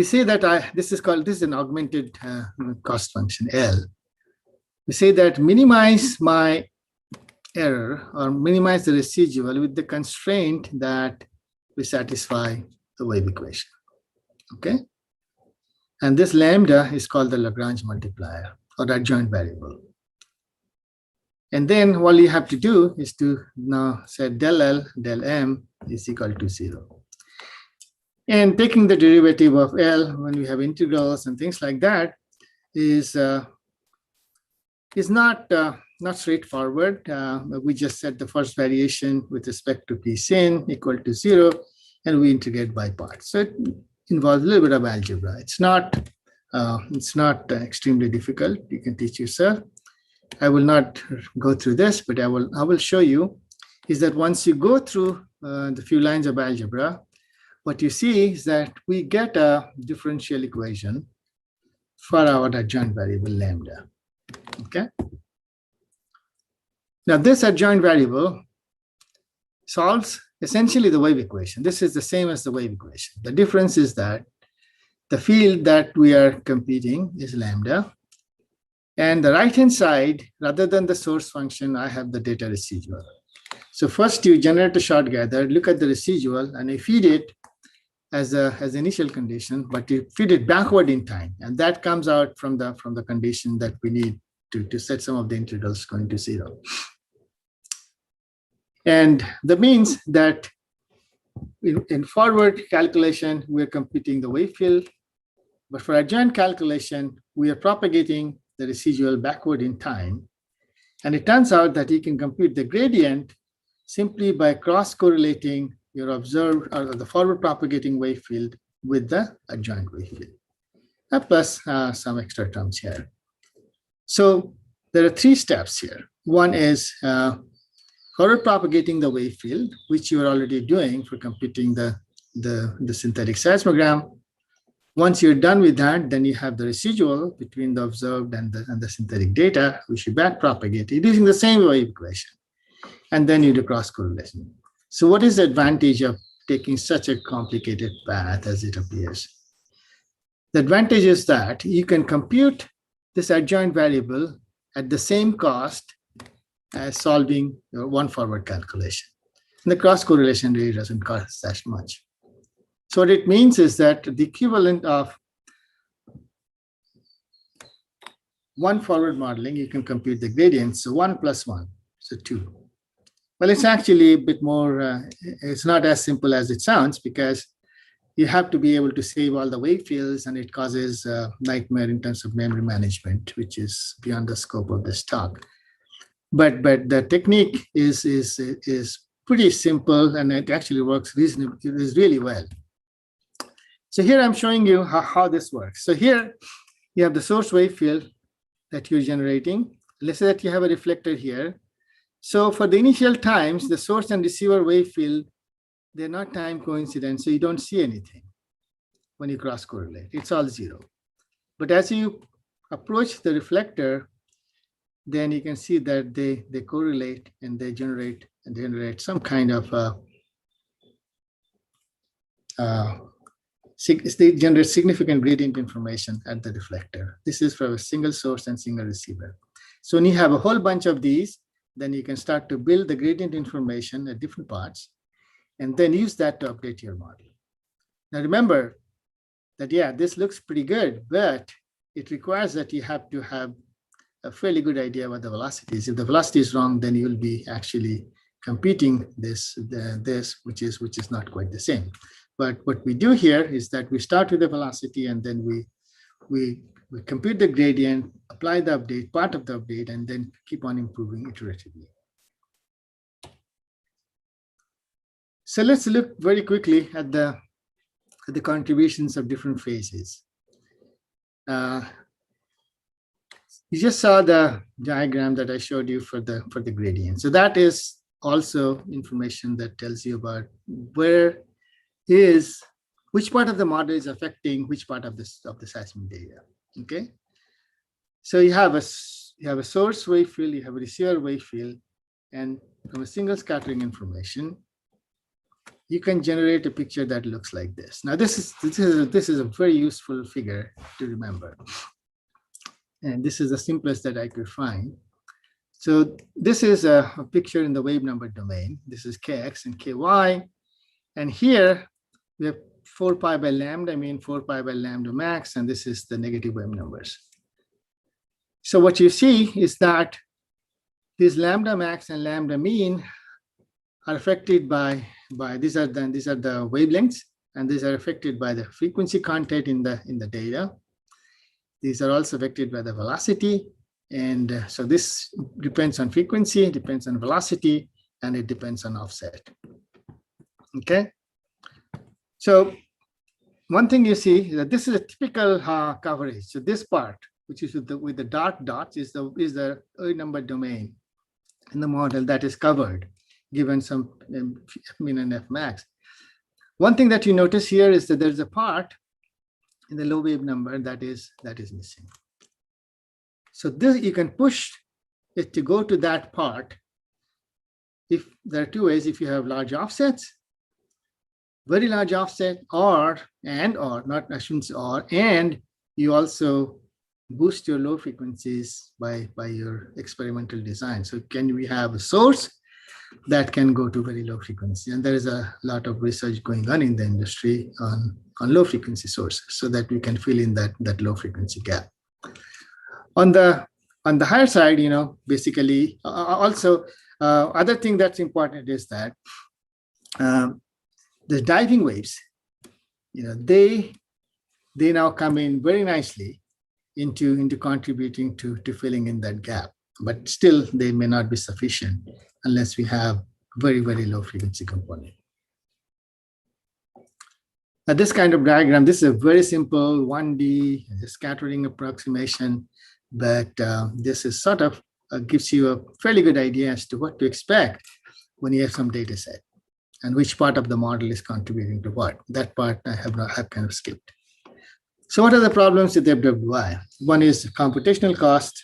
[SPEAKER 2] say that this is an augmented cost function L. We say that minimize my error, or minimize the residual, with the constraint that we satisfy the wave equation. Okay, and this lambda is called the Lagrange multiplier, or adjoint variable. And then all you have to do is to now say del L del M is equal to 0. And taking the derivative of L when we have integrals and things like that is not straightforward. We just set the first variation with respect to P sin equal to 0, and we integrate by parts. So it involves a little bit of algebra. It's not extremely difficult. You can teach yourself. I will not go through this, but I will show you is that once you go through the few lines of algebra, what you see is that we get a differential equation for our adjoint variable lambda. Okay. Now this adjoint variable solves essentially the wave equation. This is the same as the wave equation. The difference is that the field that we are computing is lambda. And the right-hand side, rather than the source function, I have the data residual. So first you generate a short gather, look at the residual, and you feed it as initial condition, but you feed it backward in time. And that comes out from the condition that we need to set some of the integrals going to 0. And that means that in forward calculation, we're computing the wave field, but for adjoint calculation, we are propagating the residual backward in time. And it turns out that you can compute the gradient simply by cross-correlating your observed or the forward propagating wave field with the adjoint wave field, plus some extra terms here. So there are 3 steps here. One is forward propagating the wave field, which you are already doing for computing the synthetic seismogram. Once you're done with that, then you have the residual between the observed and the synthetic data, which you backpropagate it using the same wave equation. And then you do cross correlation. So what is the advantage of taking such a complicated path as it appears? The advantage is that you can compute this adjoint variable at the same cost as solving your one forward calculation. And the cross correlation really doesn't cost that much. So what it means is that the equivalent of one forward modeling, you can compute the gradients. So 1 plus 1, so 2. Well, it's actually a bit more, it's not as simple as it sounds, because you have to be able to save all the wave fields, and it causes a nightmare in terms of memory management, which is beyond the scope of this talk. But the technique is pretty simple, and it actually works really well. So here I'm showing you how this works. So here you have the source wave field that you're generating. Let's say that you have a reflector here. So for the initial times, the source and receiver wave field, they're not time coincident, so you don't see anything when you cross correlate. It's all 0. But as you approach the reflector, then you can see that they correlate and they generate some kind of they generate significant gradient information at the reflector. This is for a single source and single receiver. So when you have a whole bunch of these, then you can start to build the gradient information at different parts, and then use that to update your model. Now remember that, yeah, this looks pretty good, but it requires that you have to have a fairly good idea what the velocity is. If the velocity is wrong, then you'll be actually competing this, which is not quite the same. But what we do here is that we start with the velocity, and then we compute the gradient, apply the update, part of the update, and then keep on improving iteratively. So let's look very quickly at the contributions of different phases. You just saw the diagram that I showed you for the gradient. So that is also information that tells you about which part of the model is affecting which part of the seismic data. Okay, so you have a source wave field, you have a receiver wave field, and from a single scattering information, you can generate a picture that looks like this. Now, this is a very useful figure to remember, and this is the simplest that I could find. So this is a picture in the wave number domain. This is kx and ky, and here we have 4 pi by lambda mean, 4 pi by lambda max, and this is the negative wave numbers. So what you see is that these lambda max and lambda mean are affected by these are the wavelengths, and these are affected by the frequency content in the data. These are also affected by the velocity, and so this depends on frequency, it depends on velocity, and it depends on offset. Okay. So one thing you see is that this is a typical coverage. So this part, which is with the dark dots, is the Early number domain in the model that is covered, given some F min and F max. One thing that you notice here is that there's a part in the low wave number that is missing. So this, you can push it to go to that part. If there are two ways: if you have large offsets, very large offset, and you also boost your low frequencies by your experimental design. So can we have a source that can go to very low frequency? And there is a lot of research going on in the industry on low frequency sources, so that we can fill in that low frequency gap. On the higher side, basically, also other thing that's important is that the diving waves, they now come in very nicely into contributing to filling in that gap, but still they may not be sufficient unless we have very, very low frequency component. Now, this kind of diagram, this is a very simple 1D scattering approximation, but this is sort of gives you a fairly good idea as to what to expect when you have some data set and which part of the model is contributing to what. That part I have kind of skipped. So what are the problems with FWI? One is computational cost,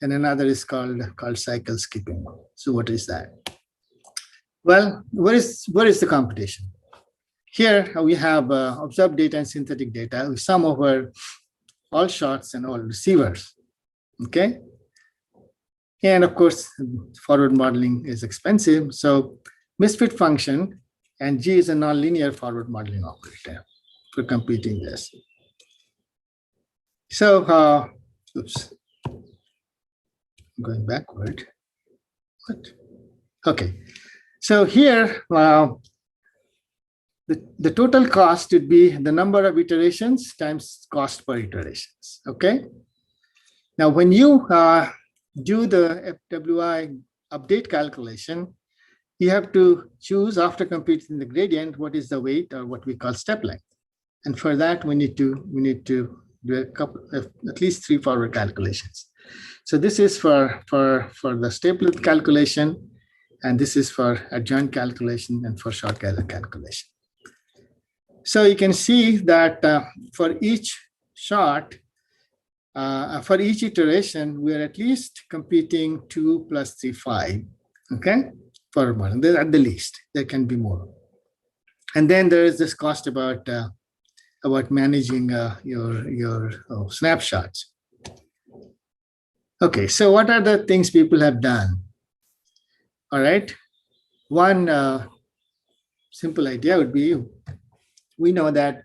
[SPEAKER 2] and another is called cycle skipping. So what is that? Well, where is the computation? Here we have observed data and synthetic data. We sum over all shots and all receivers. Okay. And of course, forward modeling is expensive. So misfit function and G is a nonlinear forward modeling operator for computing this. So, oops, going backward. What? Okay. So here, the total cost would be the number of iterations times cost per iterations. Okay. Now, when you do the FWI update calculation, you have to choose, after computing the gradient, what is the weight, or what we call step length. And for that, we need to do a couple of, at least 3 forward calculations. So this is for the step length calculation, and this is for adjoint calculation and for short gather calculation. So you can see that for each shot, for each iteration, we are at least computing 2 plus 3, 5. Okay, for one, at the least, there can be more. And then there is this cost about managing your snapshots. Okay, so what are the things people have done? All right, one simple idea would be, we know that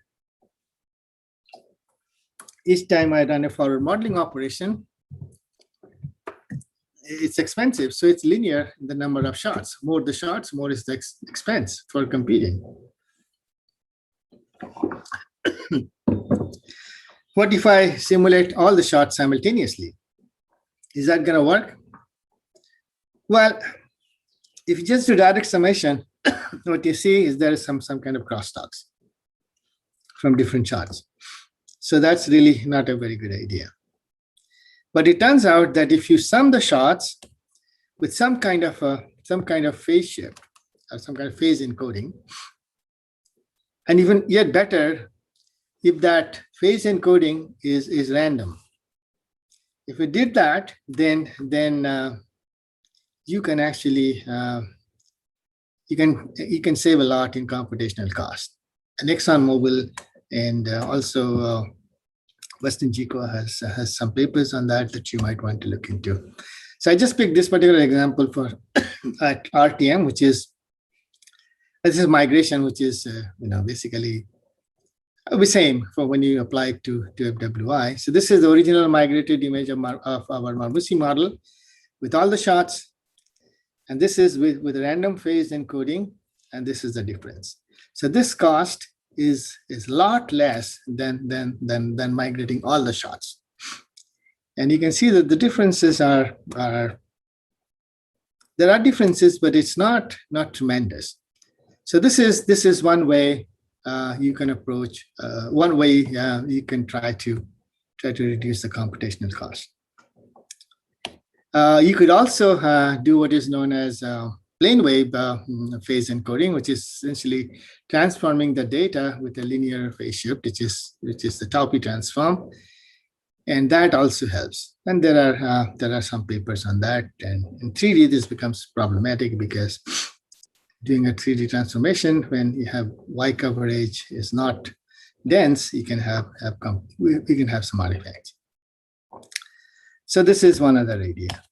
[SPEAKER 2] each time I run a forward modeling operation, it's expensive. So it's linear in the number of shots. More the shots, more is the expense for computing. What if I simulate all the shots simultaneously? Is that going to work? Well, if you just do direct summation, what you see is there is some kind of crosstalks from different shots. So that's really not a very good idea. But it turns out that if you sum the shots with some kind of phase shift or some kind of phase encoding, and even yet better, if that phase encoding is random. If we did that, then you can actually you can save a lot in computational cost. And ExxonMobil and also Western GECO has some papers on that you might want to look into. So I just picked this particular example for at RTM, which is this is migration, which is basically the same for when you apply it to FWI. So this is the original migrated image of our Marmusi model with all the shots, and this is with random phase encoding, and this is the difference. So this cost is a lot less than migrating all the shots. And you can see that the differences are there are differences, but it's not tremendous. So this is one way you can approach, one way you can try to reduce the computational cost. You could also do what is known as plane wave phase encoding, which is essentially transforming the data with a linear phase shift, which is the Taupi transform, and that also helps. And there are some papers on that. And in 3D, this becomes problematic because doing a 3D transformation when you have Y coverage is not dense, you can have some artifacts. So this is one other idea.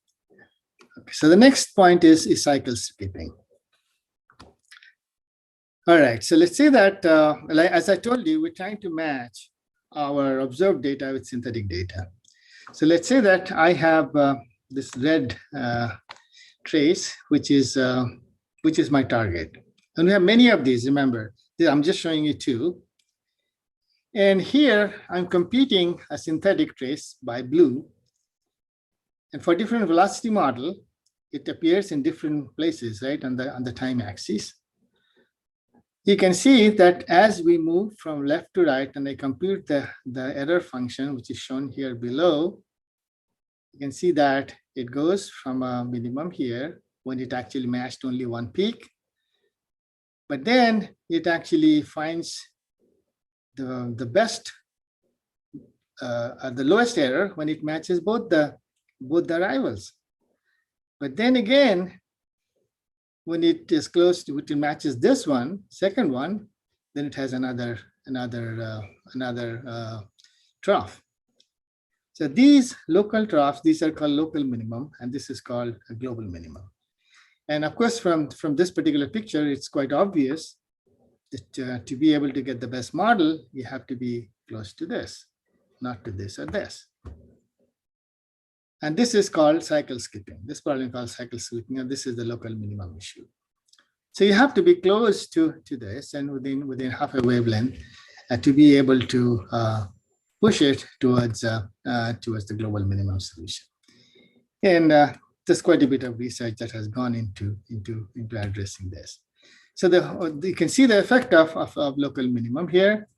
[SPEAKER 2] Okay, so the next point is cycle skipping. All right, so let's say that, as I told you, we're trying to match our observed data with synthetic data. So let's say that I have this red trace, which is my target. And we have many of these, remember, I'm just showing you 2. And here I'm computing a synthetic trace by blue. And for different velocity model, it appears in different places, right, on the time axis. You can see that as we move from left to right, and I compute the error function, which is shown here below, you can see that it goes from a minimum here when it actually matched only one peak. But then it actually finds the best the lowest error when it matches both the arrivals. But then again, when it is close to, it matches this one, second one, then it has another trough. So these local troughs, these are called local minimum, and this is called a global minimum. And of course, from this particular picture, it's quite obvious that to be able to get the best model, you have to be close to this, not to this or this. And this is called cycle skipping. This problem is called cycle skipping, and this is the local minimum issue. So you have to be close to this and within half a wavelength to be able to push it towards the global minimum solution. And there's quite a bit of research that has gone into addressing this. So you can see the effect of local minimum here.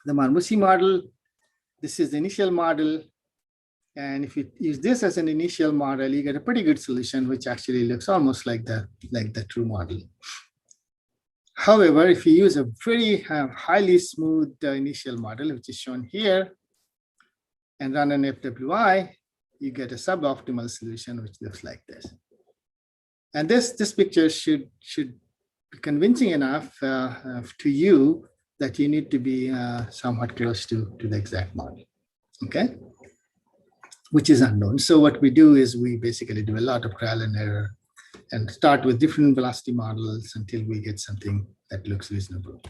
[SPEAKER 2] The Marmouchi model, this is the initial model. And if you use this as an initial model, you get a pretty good solution, which actually looks almost like the true model. However, if you use a very highly smooth initial model, which is shown here, and run an FWI, you get a suboptimal solution, which looks like this. And this picture should be convincing enough to you that you need to be somewhat close to the exact model, okay? Which is unknown. So what we do is we basically do a lot of trial and error and start with different velocity models until we get something that looks reasonable.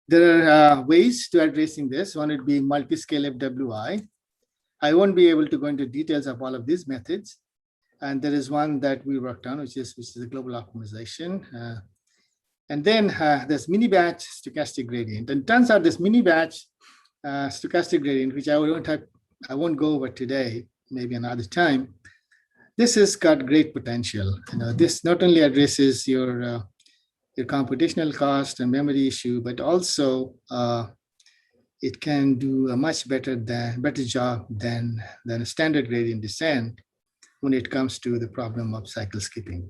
[SPEAKER 2] There are ways to addressing this. One would be multi-scale FWI. I won't be able to go into details of all of these methods. And there is one that we worked on, which is a global optimization. And then there's mini batch stochastic gradient. And it turns out this mini batch stochastic gradient, which I won't go over today, maybe another time. This has got great potential. This not only addresses your computational cost and memory issue, but also it can do a much better job than a standard gradient descent when it comes to the problem of cycle skipping.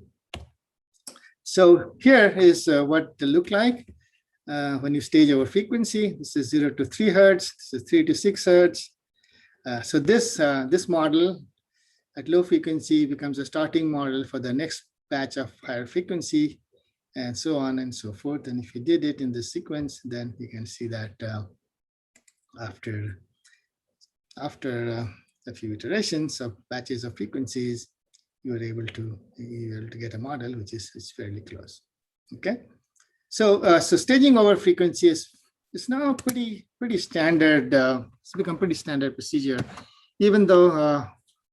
[SPEAKER 2] So here is what they look like when you stage over frequency. This is 0 to 3 hertz. This is 3 to 6 hertz. So this model at low frequency becomes a starting model for the next batch of higher frequency, and so on and so forth. And if you did it in this sequence, then you can see that after a few iterations of batches of frequencies, you are able to get a model which is fairly close. Okay, so staging over frequency is now pretty standard. It's become pretty standard procedure. Even though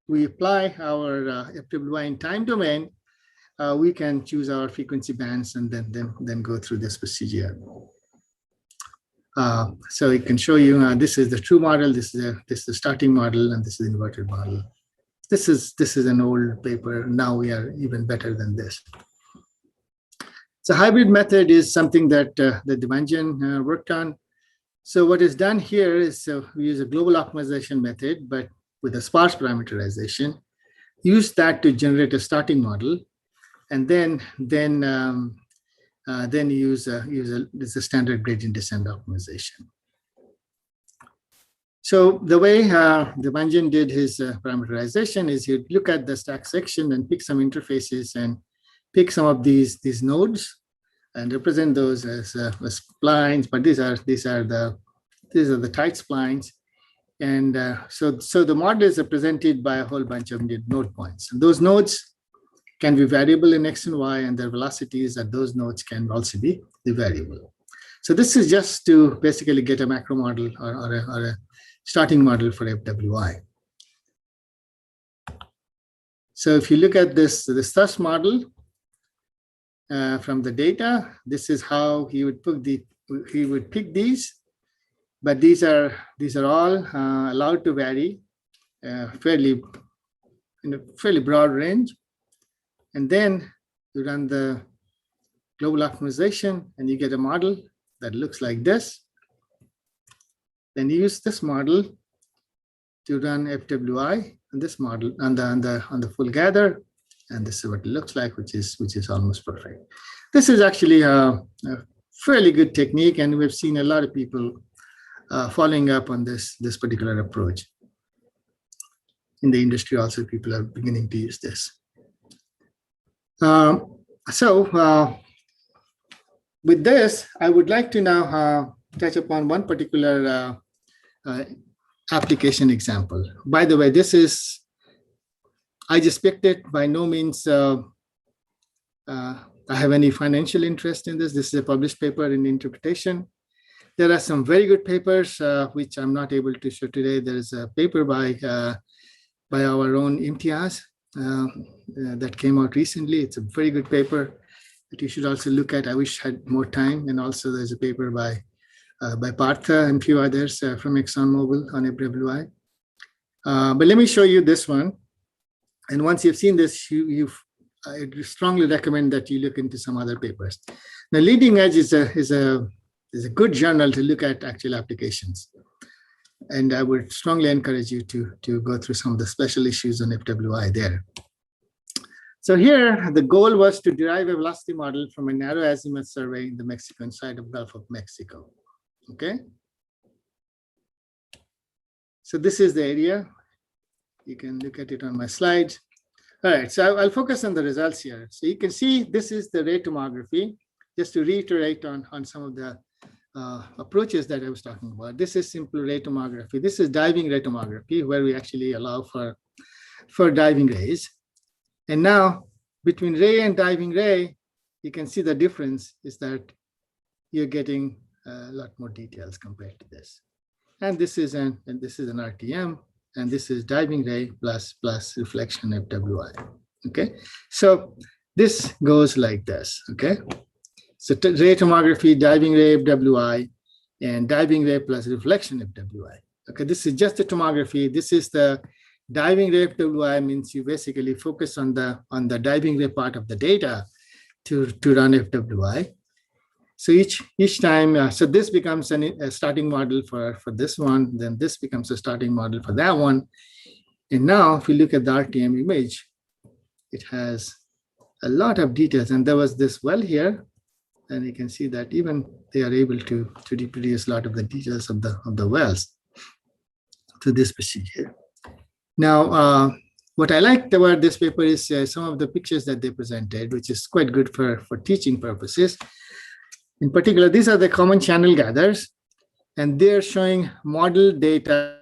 [SPEAKER 2] we apply our FWI in time domain, we can choose our frequency bands and then go through this procedure. So it can show you this is the true model, this is the starting model, and this is the inverted model. This is an old paper. Now we are even better than this. So hybrid method is something that the Devanjan worked on. So what is done here is we use a global optimization method, but with a sparse parameterization. Use that to generate a starting model, and then use a standard gradient descent optimization. So the way Devanjan did his parameterization is he'd look at the stack section and pick some interfaces and pick some of these nodes and represent those as splines. But these are the tight splines, and so the model is represented by a whole bunch of node points. And those nodes can be variable in x and y, and their velocities at those nodes can also be the variable. So this is just to basically get a macro model or a starting model for FWI. So if you look at this thrust model from the data, this is how he would pick these, but these are all allowed to vary fairly in a fairly broad range. And then you run the global optimization and you get a model that looks like this. Then you use this model to run FWI on this model on the full gather, and this is what it looks like, which is almost perfect. This is actually a fairly good technique, and we've seen a lot of people following up on this particular approach. In the industry also, people are beginning to use this. With this, I would like to now touch upon one particular application example. By the way, I just picked it. By no means I have any financial interest in this. This is a published paper in interpretation. There are some very good papers, which I'm not able to show today. There is a paper by our own Imtiaz that came out recently. It's a very good paper that you should also look at. I wish I had more time. And also there's a paper by Partha and a few others from ExxonMobil on FWI. But let me show you this one. And once you've seen this, I strongly recommend that you look into some other papers. Now, Leading Edge is a good journal to look at actual applications. And I would strongly encourage you to go through some of the special issues on FWI there. So here, the goal was to derive a velocity model from a narrow azimuth survey in the Mexican side of Gulf of Mexico. Okay. So this is the area. You can look at it on my slides. All right, so I'll focus on the results here. So you can see this is the ray tomography. Just to reiterate on some of the approaches that I was talking about. This is simple ray tomography. This is diving ray tomography, where we actually allow for diving rays. And now between ray and diving ray, you can see the difference is that you're getting a lot more details compared to this. And this is an RTM, and this is diving ray plus reflection FWI. Okay, so this goes like this. Okay, so ray tomography, diving ray FWI, and diving ray plus reflection FWI. Okay, this is just the tomography. This is the diving ray FWI, means you basically focus on the diving ray part of the data to run FWI. So each time, so this becomes a starting model for this one, then this becomes a starting model for that one. And now if you look at the RTM image, it has a lot of details. And there was this well here, and you can see that even they are able to reproduce a lot of the details of the wells to this procedure. Now, what I liked about this paper is some of the pictures that they presented, which is quite good for teaching purposes. In particular, these are the common channel gathers, and they're showing model data.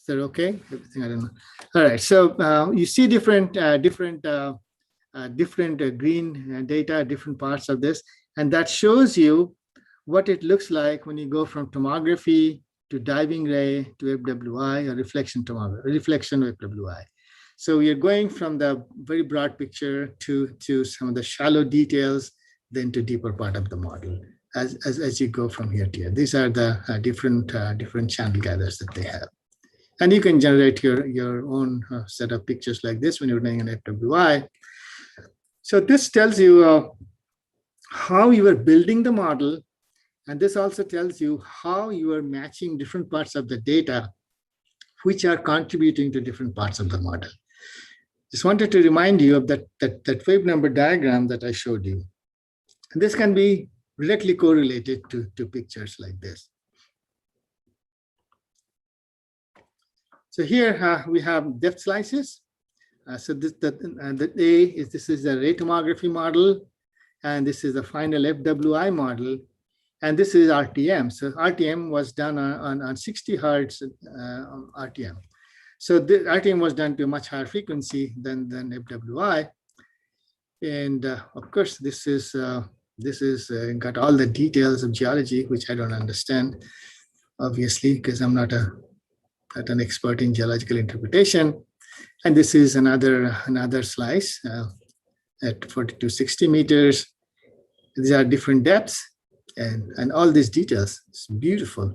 [SPEAKER 2] Is that okay? Everything, I don't know. All right, so you see different green data, different parts of this, and that shows you what it looks like when you go from tomography to diving ray to FWI or reflection FWI. So we are going from the very broad picture to some of the shallow details, then to deeper part of the model as you go from here to here. These are the different channel gathers that they have. And you can generate your own set of pictures like this when you're doing an FWI. So this tells you how you are building the model. And this also tells you how you are matching different parts of the data, which are contributing to different parts of the model. Just wanted to remind you of that wave number diagram that I showed you. And this can be directly correlated to pictures like this. So here we have depth slices. So this is the ray tomography model, and this is the final FWI model. And this is RTM. So RTM was done on 60 hertz RTM. So the RTM was done to a much higher frequency than FWI. And of course, this is got all the details of geology, which I don't understand, obviously, because I'm not an expert in geological interpretation. And this is another slice at 40 to 60 meters. These are different depths. And all these details, it's beautiful.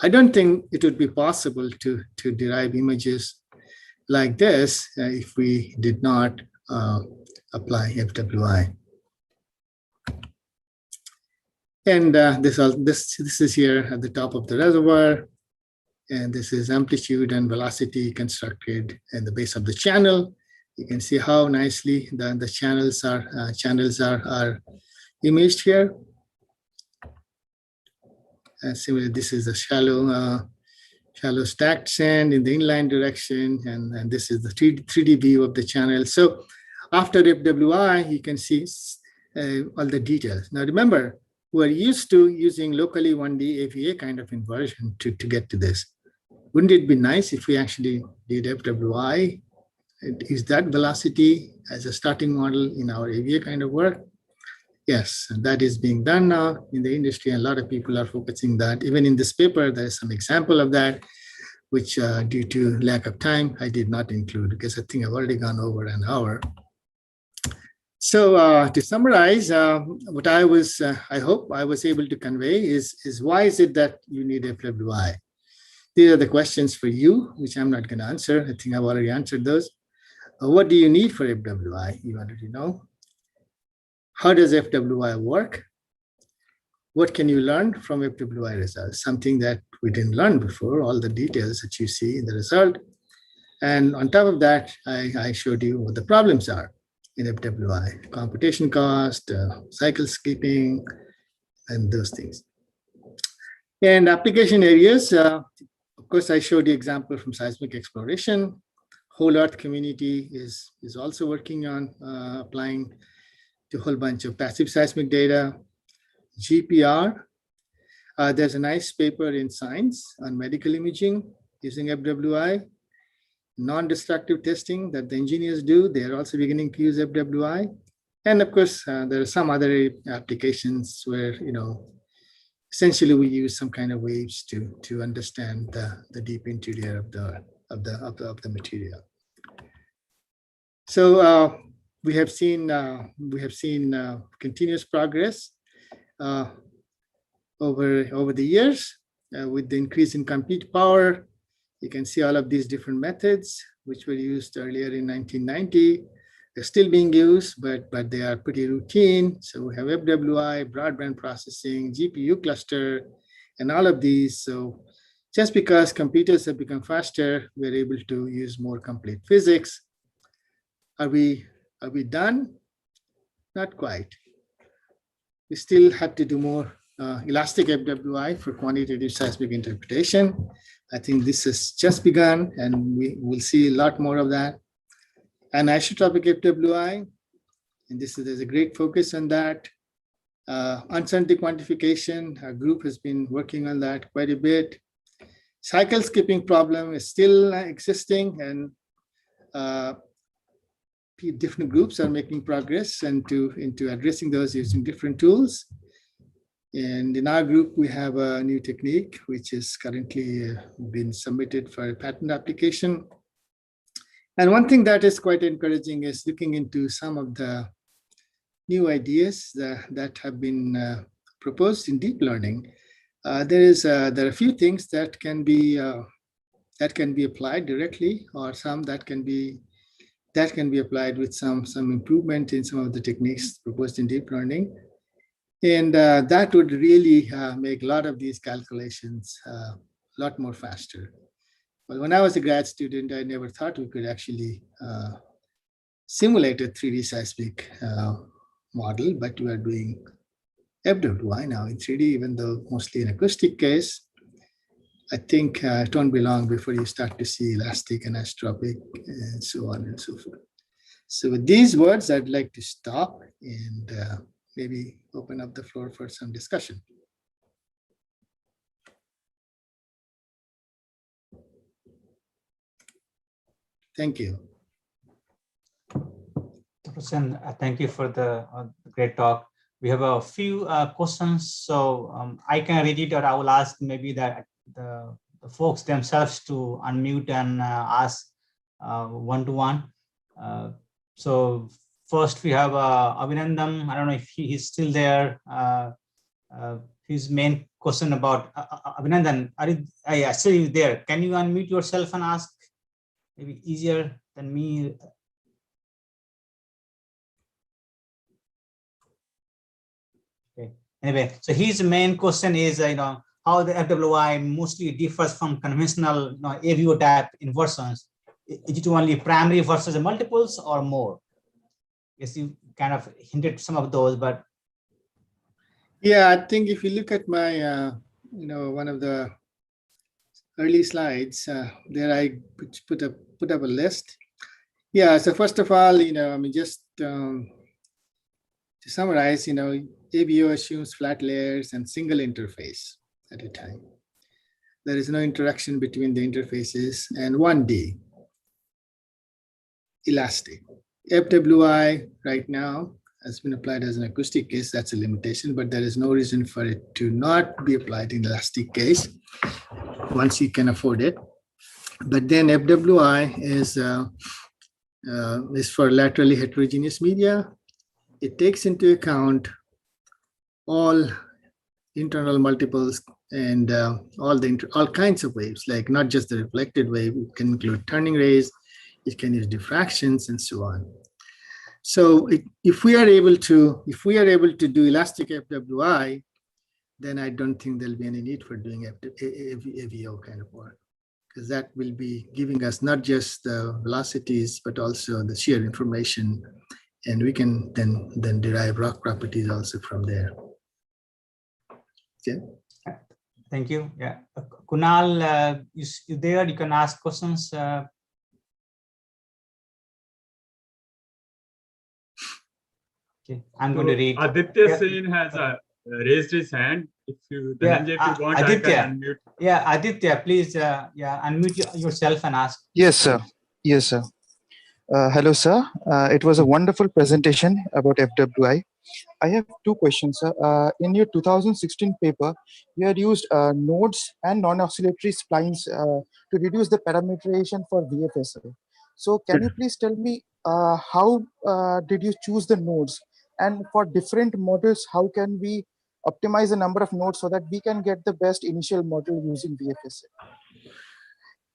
[SPEAKER 2] I don't think it would be possible to derive images like this if we did not apply FWI. And this is here at the top of the reservoir. And this is amplitude and velocity constructed in the base of the channel. You can see how nicely the channels are imaged here. And similarly, this is a shallow stacked sand in the inline direction, and this is the 3D view of the channel. So after FWI, you can see all the details. Now remember, we're used to using locally 1D AVA kind of inversion to get to this. Wouldn't it be nice if we actually did FWI? Is that velocity as a starting model in our AVA kind of work? Yes, and that is being done now in the industry. A lot of people are focusing that. Even in this paper, there's some example of that, which due to lack of time, I did not include because I think I've already gone over an hour. So to summarize, what I hope I was able to convey is why is it that you need FWI? These are the questions for you, which I'm not going to answer. I think I've already answered those. What do you need for FWI? You already know. How does FWI work? What can you learn from FWI results? Something that we didn't learn before, all the details that you see in the result. And on top of that, I showed you what the problems are in FWI: computation cost, cycle skipping, and those things. And application areas, of course, I showed the example from seismic exploration. Whole Earth community is also working on applying to a whole bunch of passive seismic data. GPR, there's a nice paper in Science on medical imaging using FWI. Non-destructive testing that the engineers do, they're also beginning to use FWI. And of course, there are some other applications where, essentially we use some kind of waves to understand the deep interior of the material. So we have seen continuous progress over the years with the increase in compute power. You can see all of these different methods which were used earlier in 1990. They're still being used, but they are pretty routine. So we have FWI, broadband processing, GPU cluster, and all of these. So just because computers have become faster, we're able to use more complete physics. Are we done? Not quite. We still have to do more elastic FWI for quantitative seismic interpretation. I think this has just begun, and we will see a lot more of that. Anisotropic FWI, and there's a great focus on that. Uncertainty quantification, our group has been working on that quite a bit. Cycle skipping problem is still existing, and different groups are making progress into addressing those using different tools. And in our group, we have a new technique, which is currently been submitted for a patent application. And one thing that is quite encouraging is looking into some of the new ideas that have been proposed in deep learning. There are a few things that can be applied directly, or some that can be applied with some improvement in some of the techniques proposed in deep learning. And that would really make a lot of these calculations a lot more faster. Well, when I was a grad student, I never thought we could actually simulate a 3D seismic model, but we are doing FWI now in 3D, even though mostly in acoustic case. I think it won't be long before you start to see elastic and anisotropic and so on and so forth. So with these words, I'd like to stop and maybe open up the floor for some discussion. Thank you.
[SPEAKER 1] Dr. Sen, thank you for the great talk. We have a few questions, so I can read it, or I will ask maybe the folks themselves to unmute and ask one-to-one. So first we have Abhinandan. I don't know if he's still there. His main question about Abhinandan, I see you there. Can you unmute yourself and ask? Maybe easier than me. Okay. Anyway, so his main question is, how the FWI mostly differs from conventional AVO type inversions. Is it only primary versus multiples or more? Yes, you kind of hinted some of those, but
[SPEAKER 2] Yeah, I think if you look at my, one of the early slides, there I put up a list. Yeah, so first of all, just to summarize, ABO assumes flat layers and single interface at a time. There is no interaction between the interfaces, and 1D, elastic. FWI right now has been applied as an acoustic case. That's a limitation, but there is no reason for it to not be applied in elastic case once you can afford it. But then FWI is for laterally heterogeneous media. It takes into account all internal multiples and all kinds of waves, like not just the reflected wave. It can include turning rays, it can use diffractions, and so on. So if we are able to do elastic FWI, then I don't think there'll be any need for doing AVO kind of work, because that will be giving us not just the velocities but also the shear information, and we can then derive rock properties also from there. Okay.
[SPEAKER 1] Thank you. Yeah, Kunal, you there? You can ask questions. Okay, I'm going to read.
[SPEAKER 4] Aditya Sen has raised his hand. If you, Dhananjay, if you want,
[SPEAKER 1] Aditya.
[SPEAKER 4] I can unmute.
[SPEAKER 1] Yeah, Aditya, please, unmute yourself and ask.
[SPEAKER 5] Yes, sir. Yes, sir. Hello, sir. It was a wonderful presentation about FWI. I have two questions, sir. In your 2016 paper, you had used nodes and non-oscillatory splines to reduce the parameterization for VFSL. So can you please tell me how did you choose the nodes? And for different models, how can we optimize the number of nodes so that we can get the best initial model using VFSL?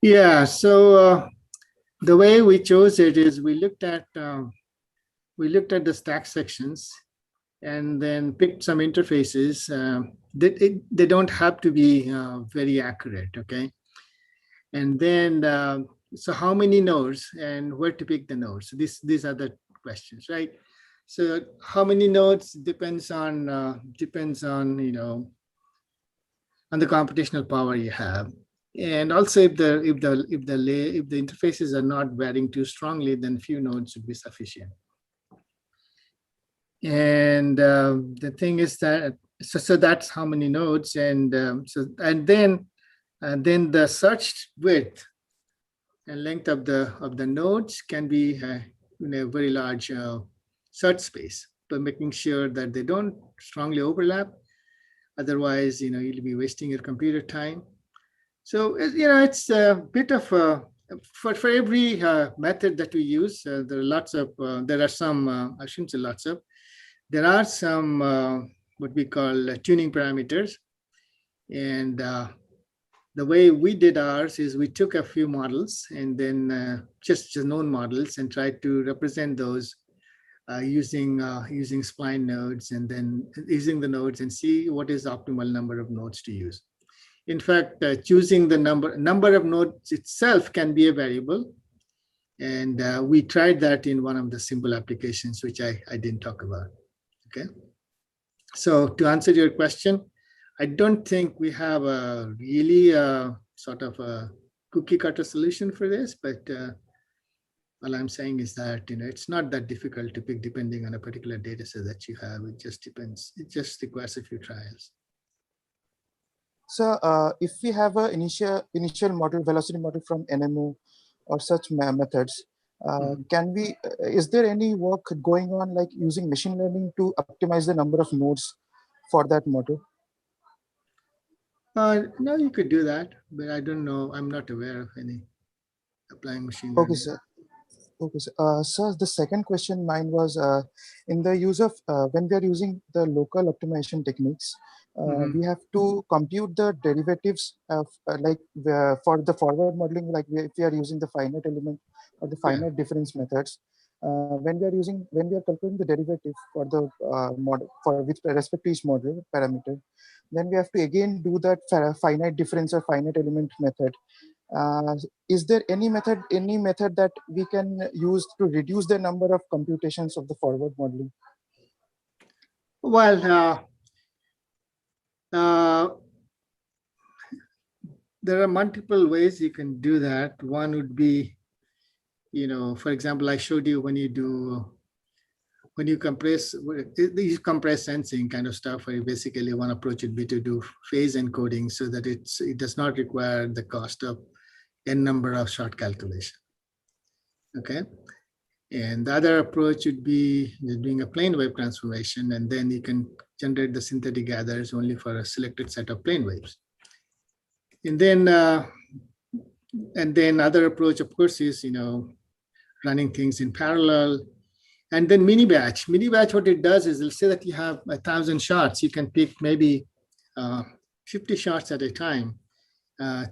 [SPEAKER 2] Yeah, so the way we chose it is we looked at the stack sections and then picked some interfaces. They don't have to be very accurate, okay? And then, so how many nodes and where to pick the nodes? So these are the questions, right? So how many nodes depends on on the computational power you have, and also if the interfaces are not varying too strongly, then few nodes should be sufficient. And the thing is that so that's how many nodes, and then the search width and length of the nodes can be in a very large search space, but making sure that they don't strongly overlap. Otherwise, you'll be wasting your computer time. So it's a bit of for every method that we use. There are some. I shouldn't say lots of. There are some what we call tuning parameters, and the way we did ours is we took a few models and then just known models and tried to represent those using spline nodes, and then using the nodes and see what is the optimal number of nodes to use. In fact, choosing the number of nodes itself can be a variable, and we tried that in one of the simple applications, which I didn't talk about. Okay, so to answer your question, I don't think we have a really sort of a cookie cutter solution for this, but all I'm saying is that it's not that difficult to pick depending on a particular data set that you have. It just depends. It just requires a few trials.
[SPEAKER 5] So if we have an initial model, velocity model from NMO or such methods, can we? Is there any work going on like using machine learning to optimize the number of nodes for that model?
[SPEAKER 2] No, you could do that, but I don't know. I'm not aware of any applying machine learning.
[SPEAKER 5] Okay, sir. Okay, so the second question mine was in the use of when we are using the local optimization techniques, we have to compute the derivatives of for the forward modeling, like if we are using the finite element or the finite difference methods. when we are calculating the derivative for the model for with respect to each model parameter, then we have to again do that finite difference or finite element method. Is there any method that we can use to reduce the number of computations of the forward modeling?
[SPEAKER 2] Well, there are multiple ways you can do that. One would be, for example, I showed you when you compress sensing kind of stuff, where basically one approach would be to do phase encoding so that it does not require the cost of n number of short calculation. Okay. And the other approach would be doing a plane wave transformation, and then you can generate the synthetic gathers only for a selected set of plane waves. And then other approach, of course, is running things in parallel. And then mini batch. Mini batch, what it does is, let's say that you have 1,000 shots, you can pick maybe 50 shots at a time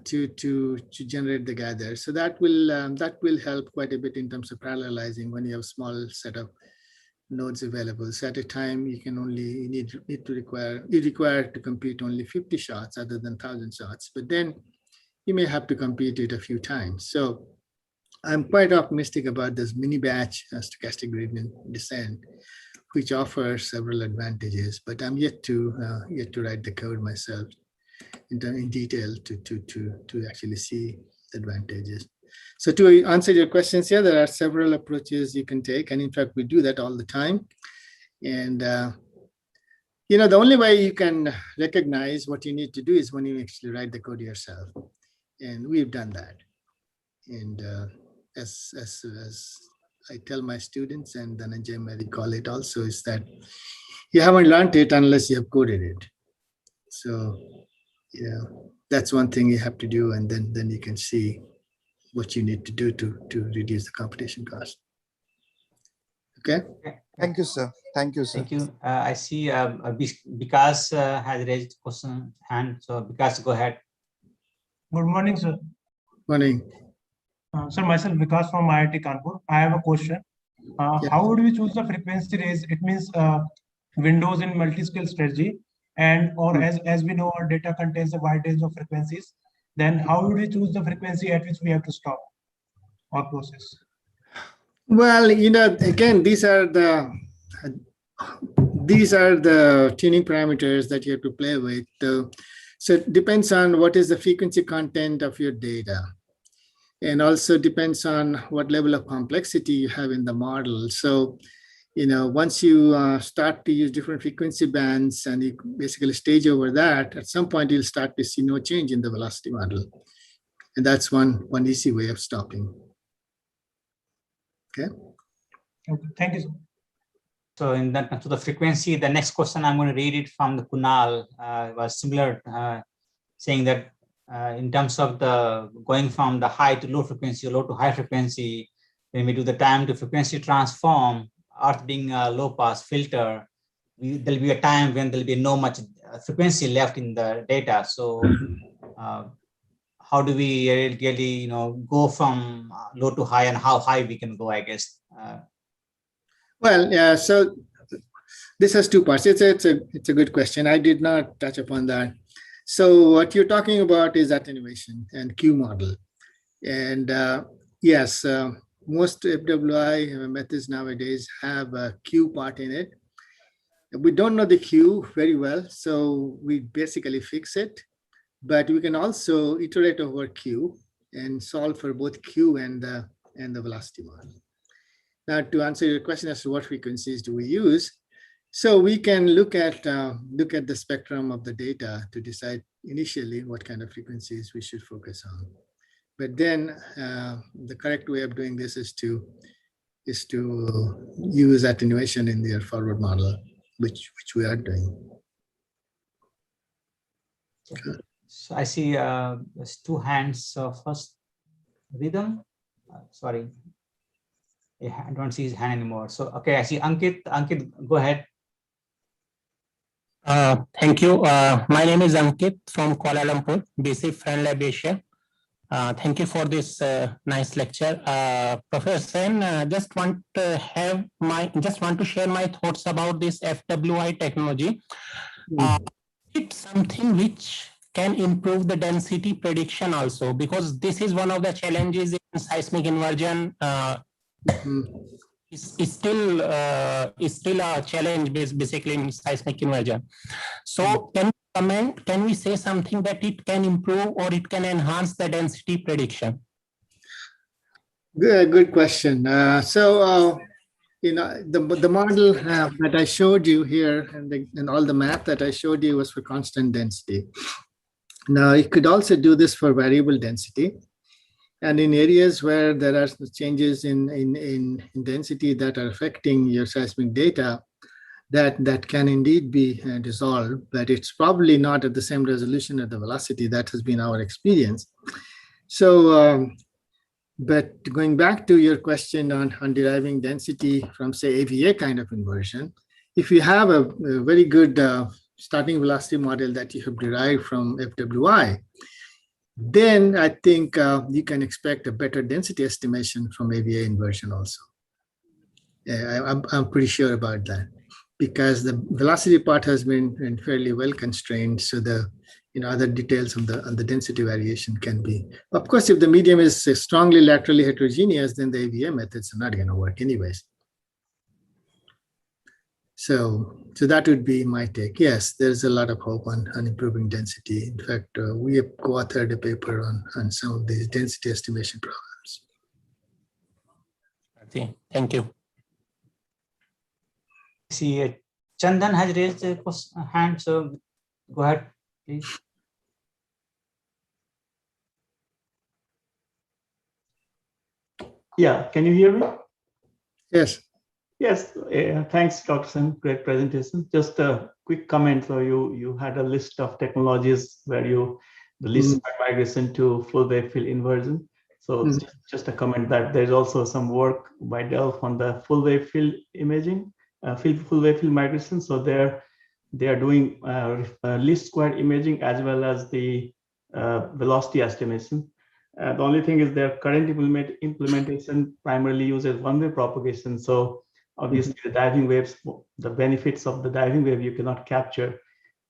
[SPEAKER 2] to generate the gather. So that will help quite a bit in terms of parallelizing when you have a small set of nodes available. So at a time, you can only require to compute only 50 shots other than 1,000 shots. But then you may have to compute it a few times. So I'm quite optimistic about this mini batch stochastic gradient descent, which offers several advantages. But I'm yet to write the code myself in detail to actually see the advantages. So to answer your questions here, there are several approaches you can take. And in fact, we do that all the time. And, the only way you can recognize what you need to do is when you actually write the code yourself. And we've done that. And as I tell my students, and then Dhananjay may recall it also, is that you haven't learned it unless you have coded it. So, that's one thing you have to do, and then you can see what you need to do to reduce the computation cost. Okay.
[SPEAKER 5] Thank you, sir. Thank you, sir.
[SPEAKER 1] Thank you. I see Vikas has raised hand. So Vikas, go ahead.
[SPEAKER 6] Good morning, sir.
[SPEAKER 2] Morning.
[SPEAKER 6] Sir, myself Vikas from IIT Kanpur. I have a question. How would we choose the frequency range? It means windows in multi-scale strategy, or as we know, our data contains a wide range of frequencies. Then how would we choose the frequency at which we have to stop or process?
[SPEAKER 2] Well, again, these are the tuning parameters that you have to play with. So it depends on what is the frequency content of your data. And also depends on what level of complexity you have in the model. So, once you start to use different frequency bands and you basically stage over that, at some point you'll start to see no change in the velocity model. And that's one easy way of stopping. Okay.
[SPEAKER 6] Okay, thank you, sir.
[SPEAKER 1] So in that, to the frequency, the next question I'm going to read it from the Kunal was similar, saying that in terms of the going from the high to low frequency, low to high frequency, when we do the time to frequency transform, Earth being a low pass filter, there'll be a time when there'll be no much frequency left in the data. So how do we really, go from low to high, and how high we can go, I guess?
[SPEAKER 2] Well, yeah, so this has two parts. It's a good question. I did not touch upon that. So what you're talking about is attenuation and Q model. And yes, most FWI methods nowadays have a Q part in it. We don't know the Q very well, so we basically fix it. But we can also iterate over Q and solve for both Q and the velocity model. Now, to answer your question as to what frequencies do we use, so we can look at the spectrum of the data to decide initially what kind of frequencies we should focus on. But then the correct way of doing this is to use attenuation in their forward model, which we are doing.
[SPEAKER 1] Okay. So I see there's two hands. First, Rhythm. Sorry, I don't see his hand anymore. So okay, I see Ankit. Ankit, go ahead.
[SPEAKER 7] Thank you. My name is Ankit from Kuala Lumpur, BC Fan Lab Asia. Thank you for this nice lecture. Professor Sen, just want to share my thoughts about this FWI technology. It's something which can improve the density prediction also, because this is one of the challenges in seismic inversion. Is still a challenge basically in seismic inversion. So can we say something that it can improve or it can enhance the density prediction?
[SPEAKER 2] Good question. The model that I showed you here and all the math that I showed you was for constant density. Now, it could also do this for variable density. And in areas where there are changes in density that are affecting your seismic data, that can indeed be dissolved, but it's probably not at the same resolution at the velocity. That has been our experience. So, but going back to your question on deriving density from, say, AVA kind of inversion, if you have a very good starting velocity model that you have derived from FWI, then I think you can expect a better density estimation from AVA inversion also. I'm pretty sure about that, because the velocity part has been fairly well constrained. So the other details on the density variation can be. Of course, if the medium is strongly laterally heterogeneous, then the AVA methods are not going to work anyways. So that would be my take. Yes, there's a lot of hope on improving density. In fact, we have co-authored a paper on some of these density estimation problems.
[SPEAKER 7] Okay, thank you.
[SPEAKER 1] See, Chandan has raised a hand, so go ahead, please.
[SPEAKER 8] Yeah, can you hear me?
[SPEAKER 2] Yes.
[SPEAKER 8] Yes, thanks, Dr. Sen. Great presentation. Just a quick comment. So you had a list of technologies where the least migration to full wave field inversion. So just a comment that there's also some work by Delph on the full wave field imaging, full wave field migration. So they are doing least squared imaging as well as the velocity estimation. The only thing is their current implementation primarily uses one-way propagation. So obviously the diving waves, the benefits of the diving wave you cannot capture,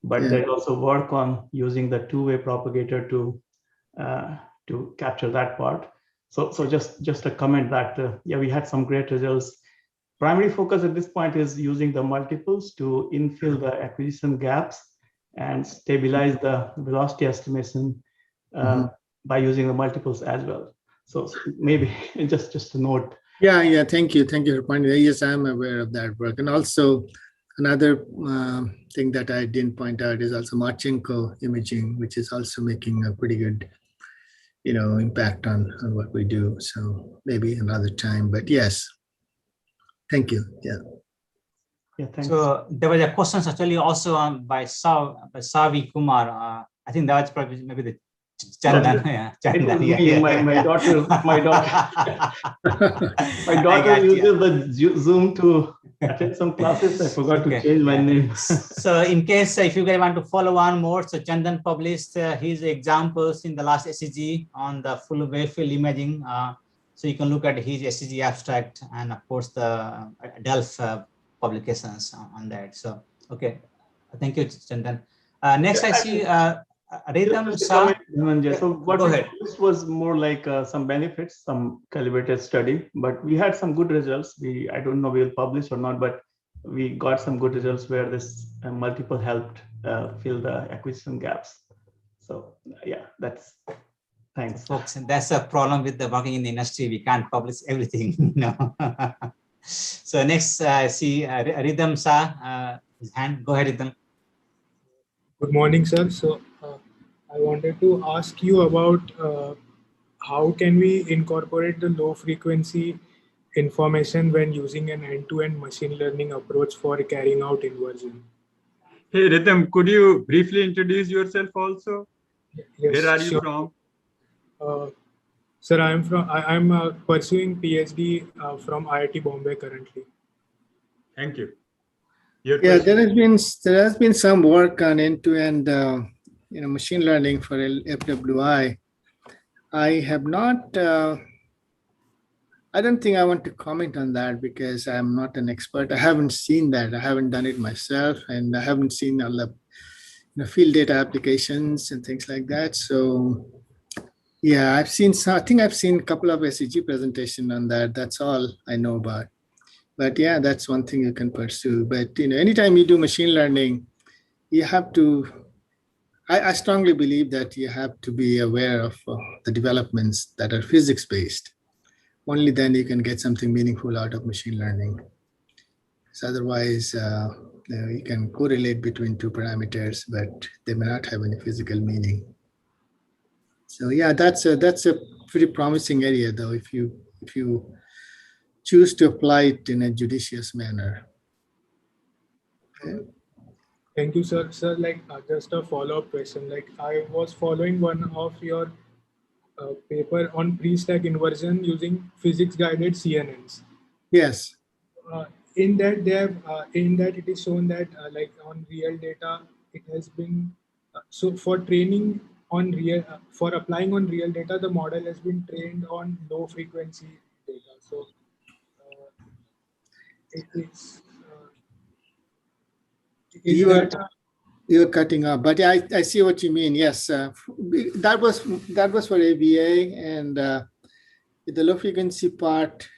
[SPEAKER 8] but they also work on using the two-way propagator to capture that part. So just a comment that we had some great results. Primary focus at this point is using the multiples to infill the acquisition gaps and stabilize the velocity estimation by using the multiples as well. So maybe just a note.
[SPEAKER 2] Yeah. Thank you for pointing out. Yes, I'm aware of that work. And also another thing that I didn't point out is also Marchenko imaging, which is also making a pretty good, impact on what we do. So maybe another time, but yes. Thank you.
[SPEAKER 8] Yeah, thanks.
[SPEAKER 1] So there was a question actually also by Savi Kumar. I think that was probably maybe the Chandan.
[SPEAKER 8] My daughter uses the Zoom to attend some classes. I forgot to change my name.
[SPEAKER 1] So in case if you guys want to follow on more, so Chandan published his examples in the last SCG on the full wave field imaging. So you can look at his SCG abstract and of course the Delph publications on that. So okay, thank you, Chandan. Next I see Rhythm.
[SPEAKER 8] So what this was more like some benefits, some calibrated study, but we had some good results. I don't know we'll publish or not, but we got some good results where this multiple helped fill the acquisition gaps. So yeah, thanks.
[SPEAKER 1] Folks, and that's a problem with the working in the industry. We can't publish everything. So next I see Rhythm Sa, his hand. Go ahead, Rhythm.
[SPEAKER 9] Good morning, sir. So I wanted to ask you about how can we incorporate the low frequency information when using an end-to-end machine learning approach for carrying out inversion.
[SPEAKER 4] Hey, Rhythm, could you briefly introduce yourself also?
[SPEAKER 9] Yes,
[SPEAKER 4] where are you from?
[SPEAKER 9] Sir, I'm pursuing PhD from IIT Bombay currently.
[SPEAKER 4] Thank you.
[SPEAKER 2] Yeah, there has been some work on end-to-end machine learning for FWI. I have not. I don't think I want to comment on that because I'm not an expert. I haven't seen that. I haven't done it myself, and I haven't seen all the field data applications and things like that. So yeah, I've seen. I think I've seen a couple of SEG presentation on that. That's all I know about. But yeah, that's one thing you can pursue. But anytime you do machine learning, you have to. I strongly believe that you have to be aware of the developments that are physics based. Only then you can get something meaningful out of machine learning. So otherwise, you can correlate between two parameters, but they may not have any physical meaning. So yeah, that's a pretty promising area, though, if you choose to apply it in a judicious manner. Okay.
[SPEAKER 9] Thank you, sir. Sir, just a follow-up question. I was following one of your paper on pre-stack inversion using physics-guided CNNs.
[SPEAKER 2] Yes.
[SPEAKER 9] In that it is shown that on real data, it has been so for training on for applying on real data, the model has been trained on low frequency data. So it is.
[SPEAKER 2] You're cutting off, but I see what you mean. Yes, that was for ABA, and the low frequency part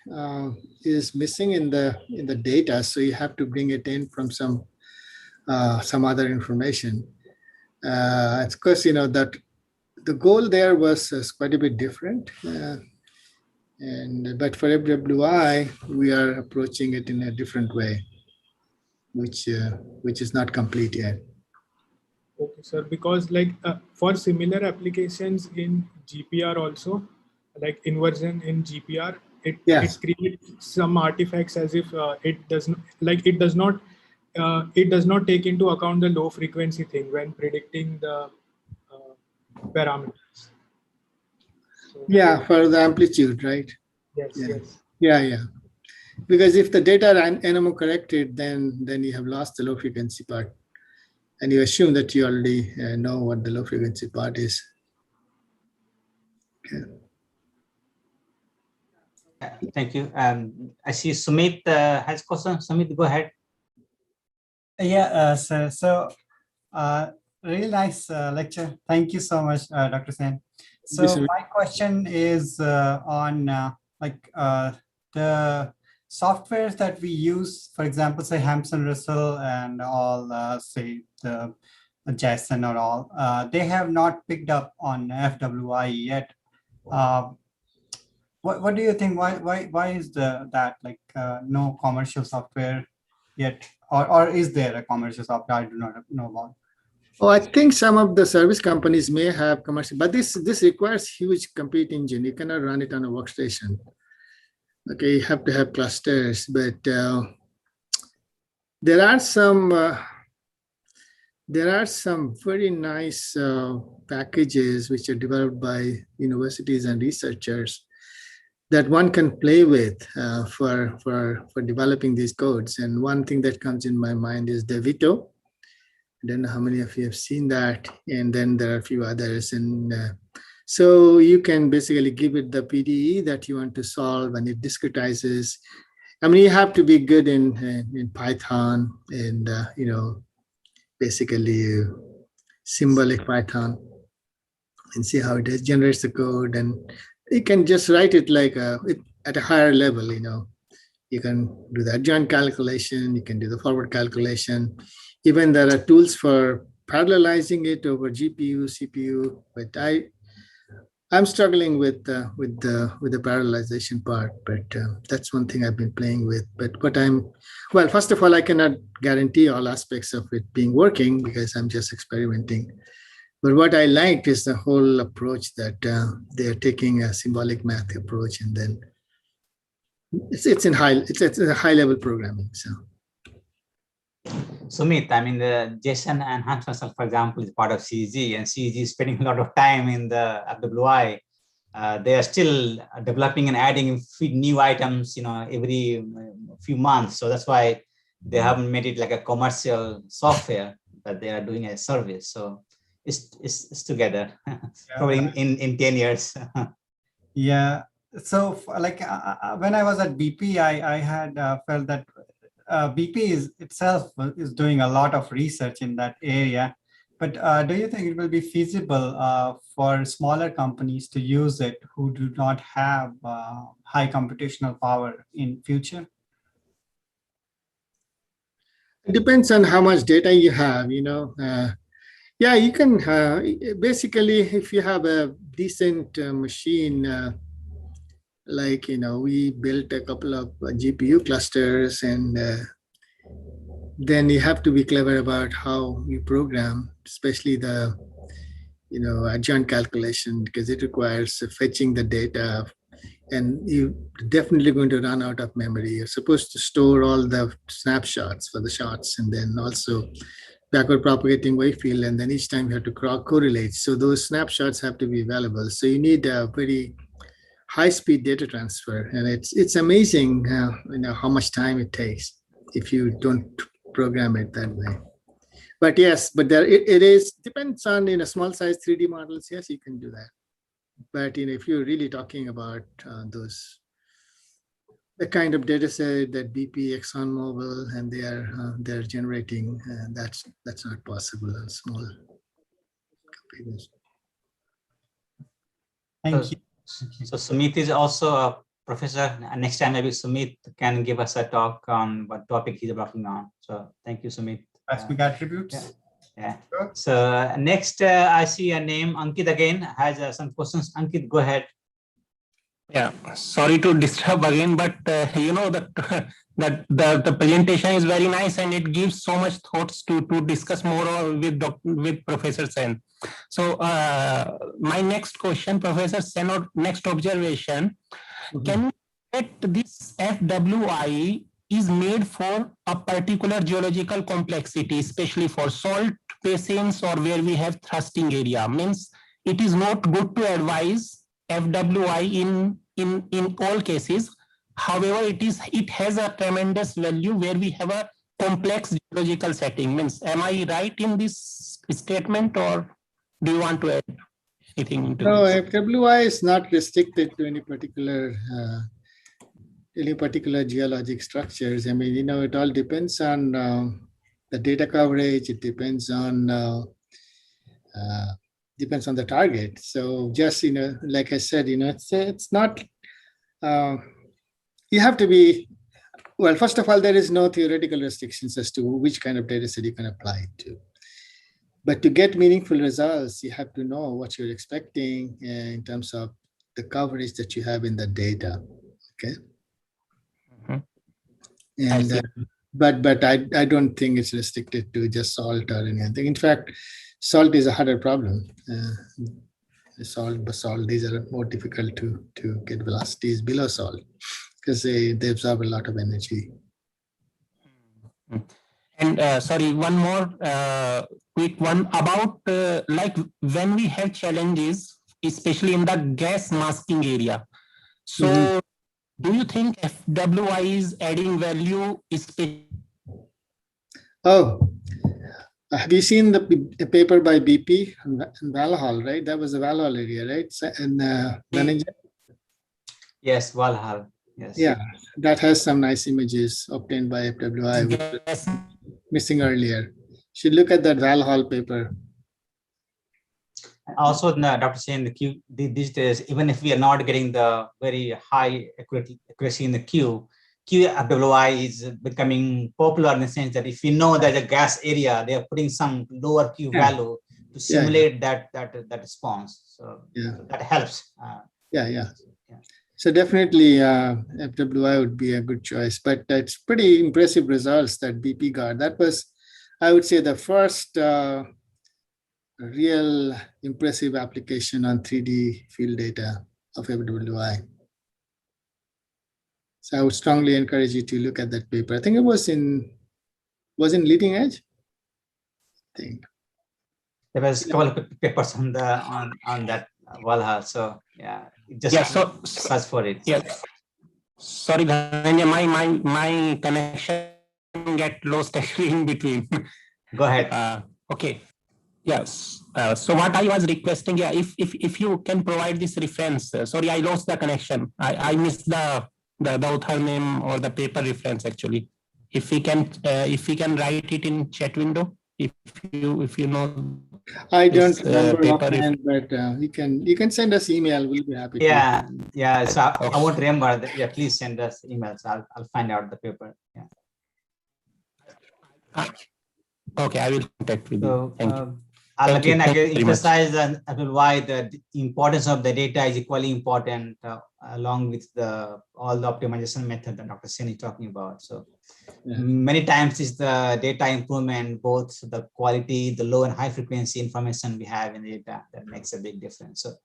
[SPEAKER 2] is missing in the data, so you have to bring it in from some other information. Of course, that the goal there was quite a bit different, but for FWI, we are approaching it in a different way, which is not complete yet.
[SPEAKER 9] Okay, sir, because for similar applications in GPR also, like inversion in GPR, it creates some artifacts as if it does not take into account the low frequency thing when predicting the parameters. So,
[SPEAKER 2] yeah, for the amplitude, right?
[SPEAKER 9] Yes.
[SPEAKER 2] Yeah. Because if the data are NMO corrected, then you have lost the low frequency part. And you assume that you already know what the low frequency part is. Okay.
[SPEAKER 1] Thank you. I see Sumit has a question. Sumit, go ahead.
[SPEAKER 10] Yeah, so really nice lecture. Thank you so much, Dr. Sen. So my question is on the softwares that we use, for example, say Hampson Russell and all, say the JSON or all, they have not picked up on FWI yet. What do you think? Why is that no commercial software yet, or is there a commercial software I do not know about?
[SPEAKER 2] Oh, I think some of the service companies may have commercial, but this requires huge compute engine. You cannot run it on a workstation. Okay, you have to have clusters, but there are some very nice packages which are developed by universities and researchers that one can play with for developing these codes. And one thing that comes in my mind is DeVito. I don't know how many of you have seen that. And then there are a few others. And so you can basically give it the PDE that you want to solve, and it discretizes. I mean, you have to be good in Python and, basically symbolic Python, and see how it generates the code. And you can just write it at a higher level, You can do the adjoint calculation, you can do the forward calculation. Even there are tools for parallelizing it over GPU, CPU, but I'm struggling with the parallelization part, but that's one thing I've been playing with. But first of all, I cannot guarantee all aspects of it being working because I'm just experimenting. But what I liked is the whole approach that they're taking a symbolic math approach, and then it's a high level programming. So,
[SPEAKER 1] Sumit, I mean, the JSON and Hampson, for example, is part of CEG, and CEG is spending a lot of time in the FWI. They are still developing and adding new items, every few months. So that's why they haven't made it like a commercial software that they are doing a service. So is together. Probably in 10 years.
[SPEAKER 10] Yeah. So when I was at BP, I had felt that BP itself is doing a lot of research in that area. But do you think it will be feasible for smaller companies to use it who do not have high computational power in future?
[SPEAKER 2] It depends on how much data you have, yeah, you can, basically, if you have a decent machine, we built a couple of GPU clusters, and then you have to be clever about how you program, especially the, adjoint calculation, because it requires fetching the data, and you're definitely going to run out of memory. You're supposed to store all the snapshots for the shots, and then also backward propagating wave field, and then each time you have to correlate. So those snapshots have to be available. So you need a very high-speed data transfer, and it's amazing, how much time it takes if you don't program it that way. But yes, but there it is depends on small size 3D models. Yes, you can do that. But if you're really talking about the kind of data set that BP, ExxonMobil, and they're generating, that's not possible on small computers.
[SPEAKER 10] Thank you.
[SPEAKER 1] So Sumit is also a professor. Next time maybe Sumit can give us a talk on what topic he's working on. So thank you, Sumit.
[SPEAKER 10] Cosmic attributes.
[SPEAKER 1] Yeah. So next, I see a name, Ankit again has some questions. Ankit, go ahead.
[SPEAKER 7] Yeah, sorry to disturb again, but that the presentation is very nice and it gives so much thoughts to discuss more with Professor Sen. So my next question, Professor Sen, or next observation, can you get this FWI is made for a particular geological complexity, especially for salt basins or where we have thrusting area? Means it is not good to advise FWI in all cases. However, it has a tremendous value where we have a complex geological setting. Means, am I right in this statement, or do you want to add anything into
[SPEAKER 2] no,
[SPEAKER 7] this?
[SPEAKER 2] FWI is not restricted to any particular geologic structures. I mean, it all depends on the data coverage. It depends on the target. So just like I said, it's not. You have to be. Well, first of all, there is no theoretical restrictions as to which kind of data set you can apply it to. But to get meaningful results, you have to know what you're expecting in terms of the coverage that you have in the data. Okay. And but I don't think it's restricted to just salt or anything. In fact, salt is a harder problem. Basalt, these are more difficult to get velocities below salt because they absorb a lot of energy.
[SPEAKER 7] And sorry, one more quick one about like when we have challenges, especially in the gas masking area. So do you think FWI is adding value?
[SPEAKER 2] Oh, have you seen the paper by BP in Valhall, right? That was the Valhall area, right? And
[SPEAKER 1] Yes, Valhall. Yes.
[SPEAKER 2] Yeah, that has some nice images obtained by FWI, which was missing earlier. Should look at that Valhall paper.
[SPEAKER 1] Also, Dr. Sen, these days, even if we are not getting the very high accuracy in the QFWI is becoming popular in the sense that if you know there's a gas area, they are putting some lower Q value to simulate that response. So that helps.
[SPEAKER 2] So definitely FWI would be a good choice, but it's pretty impressive results that BP got. That was, I would say, the first real impressive application on 3D field data of FWI. So I would strongly encourage you to look at that paper. I think it was in Leading Edge. I think
[SPEAKER 1] there was a couple of papers on that Valhalla. So just search for it.
[SPEAKER 7] Yes. Sorry, Dhananjay, my connection get lost actually in between.
[SPEAKER 1] Go ahead.
[SPEAKER 7] Okay. Yes. So what I was requesting, yeah, if you can provide this reference. Sorry, I lost the connection. I missed the author name or the paper reference actually. If we can write it in chat window, if you know.
[SPEAKER 2] I don't
[SPEAKER 7] this,
[SPEAKER 2] remember
[SPEAKER 7] paper
[SPEAKER 2] offhand, but you can send us email. We'll be happy to.
[SPEAKER 1] Yeah. So I won't remember that. Yeah, please send us emails. I'll find out the paper. Yeah.
[SPEAKER 7] Okay, I will contact with you. Thank you.
[SPEAKER 1] I'll
[SPEAKER 7] Thank you.
[SPEAKER 1] again
[SPEAKER 7] Thank you very much.
[SPEAKER 1] emphasize why the importance of the data is equally important along with all the optimization method that Dr. Sen is talking about. So many times is the data improvement, both the quality, the low and high frequency information we have in the data that makes a big difference. So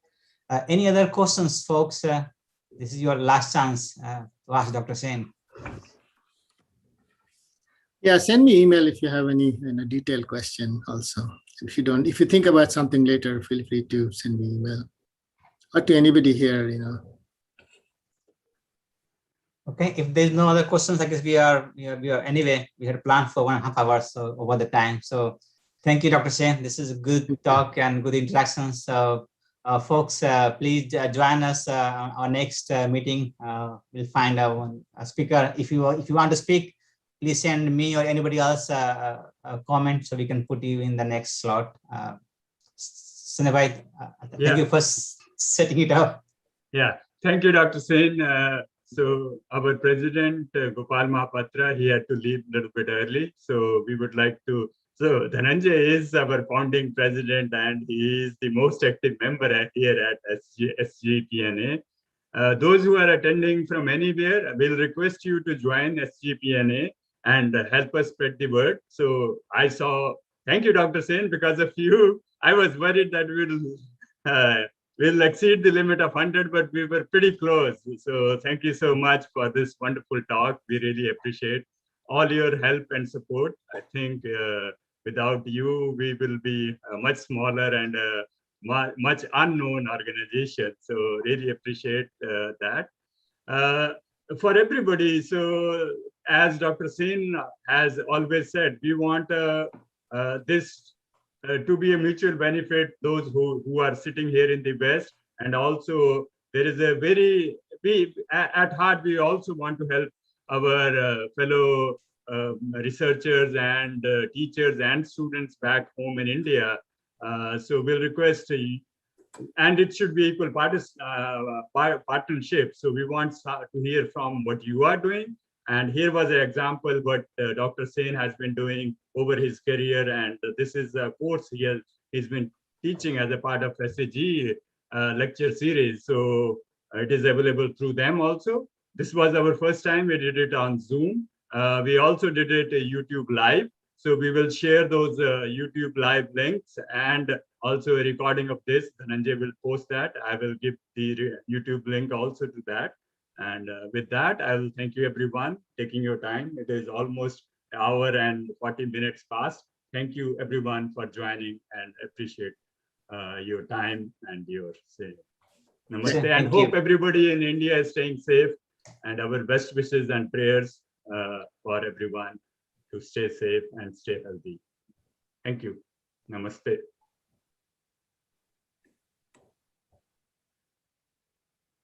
[SPEAKER 1] any other questions, folks? This is your last chance to ask Dr. Sen.
[SPEAKER 2] Yeah, send me email if you have any detailed question also. So if you think about something later, feel free to send me email or to anybody here,
[SPEAKER 1] Okay, if there's no other questions, I guess we are anyway, we had planned for 1.5 hours over the time. So thank you, Dr. Sen. This is a good talk and good interaction. So folks, please join us on our next meeting. We'll find a speaker. If you want to speak, please send me or anybody else a comment so we can put you in the next slot. Senabhai, thank you for setting it up.
[SPEAKER 4] Yeah, thank you, Dr. Sen. So our president, Gopal Mahapatra, he had to leave a little bit early. So we would like to, so Dhananjay is our founding president and he is the most active member here at SGPNA. Those who are attending from anywhere, we'll request you to join SGPNA and help us spread the word. So thank you, Dr. Sen, because of you, I was worried that we'll exceed the limit of 100, but we were pretty close. So thank you so much for this wonderful talk. We really appreciate all your help and support. I think without you, we will be a much smaller and much unknown organization. So really appreciate that. For everybody, so as Dr. Sen has always said, we want this to be a mutual benefit, those who are sitting here in the West. And also there is at heart, we also want to help our fellow researchers and teachers and students back home in India. So we'll request, and it should be equal partnership. So we want to hear from what you are doing. And here was an example what Dr. Sen has been doing over his career. And this is a course he's been teaching as a part of SAG lecture series. So it is available through them also. This was our first time we did it on Zoom. We also did it YouTube Live. So we will share those YouTube Live links and also a recording of this. Dhananjay will post that. I will give the YouTube link also to that. And with that, I will thank you everyone taking your time. It is almost an hour and 40 minutes past. Thank you everyone for joining and appreciate your time and your say. Namaste, and hope everybody in India is staying safe, and our best wishes and prayers for everyone to stay safe and stay healthy. Thank you. Namaste.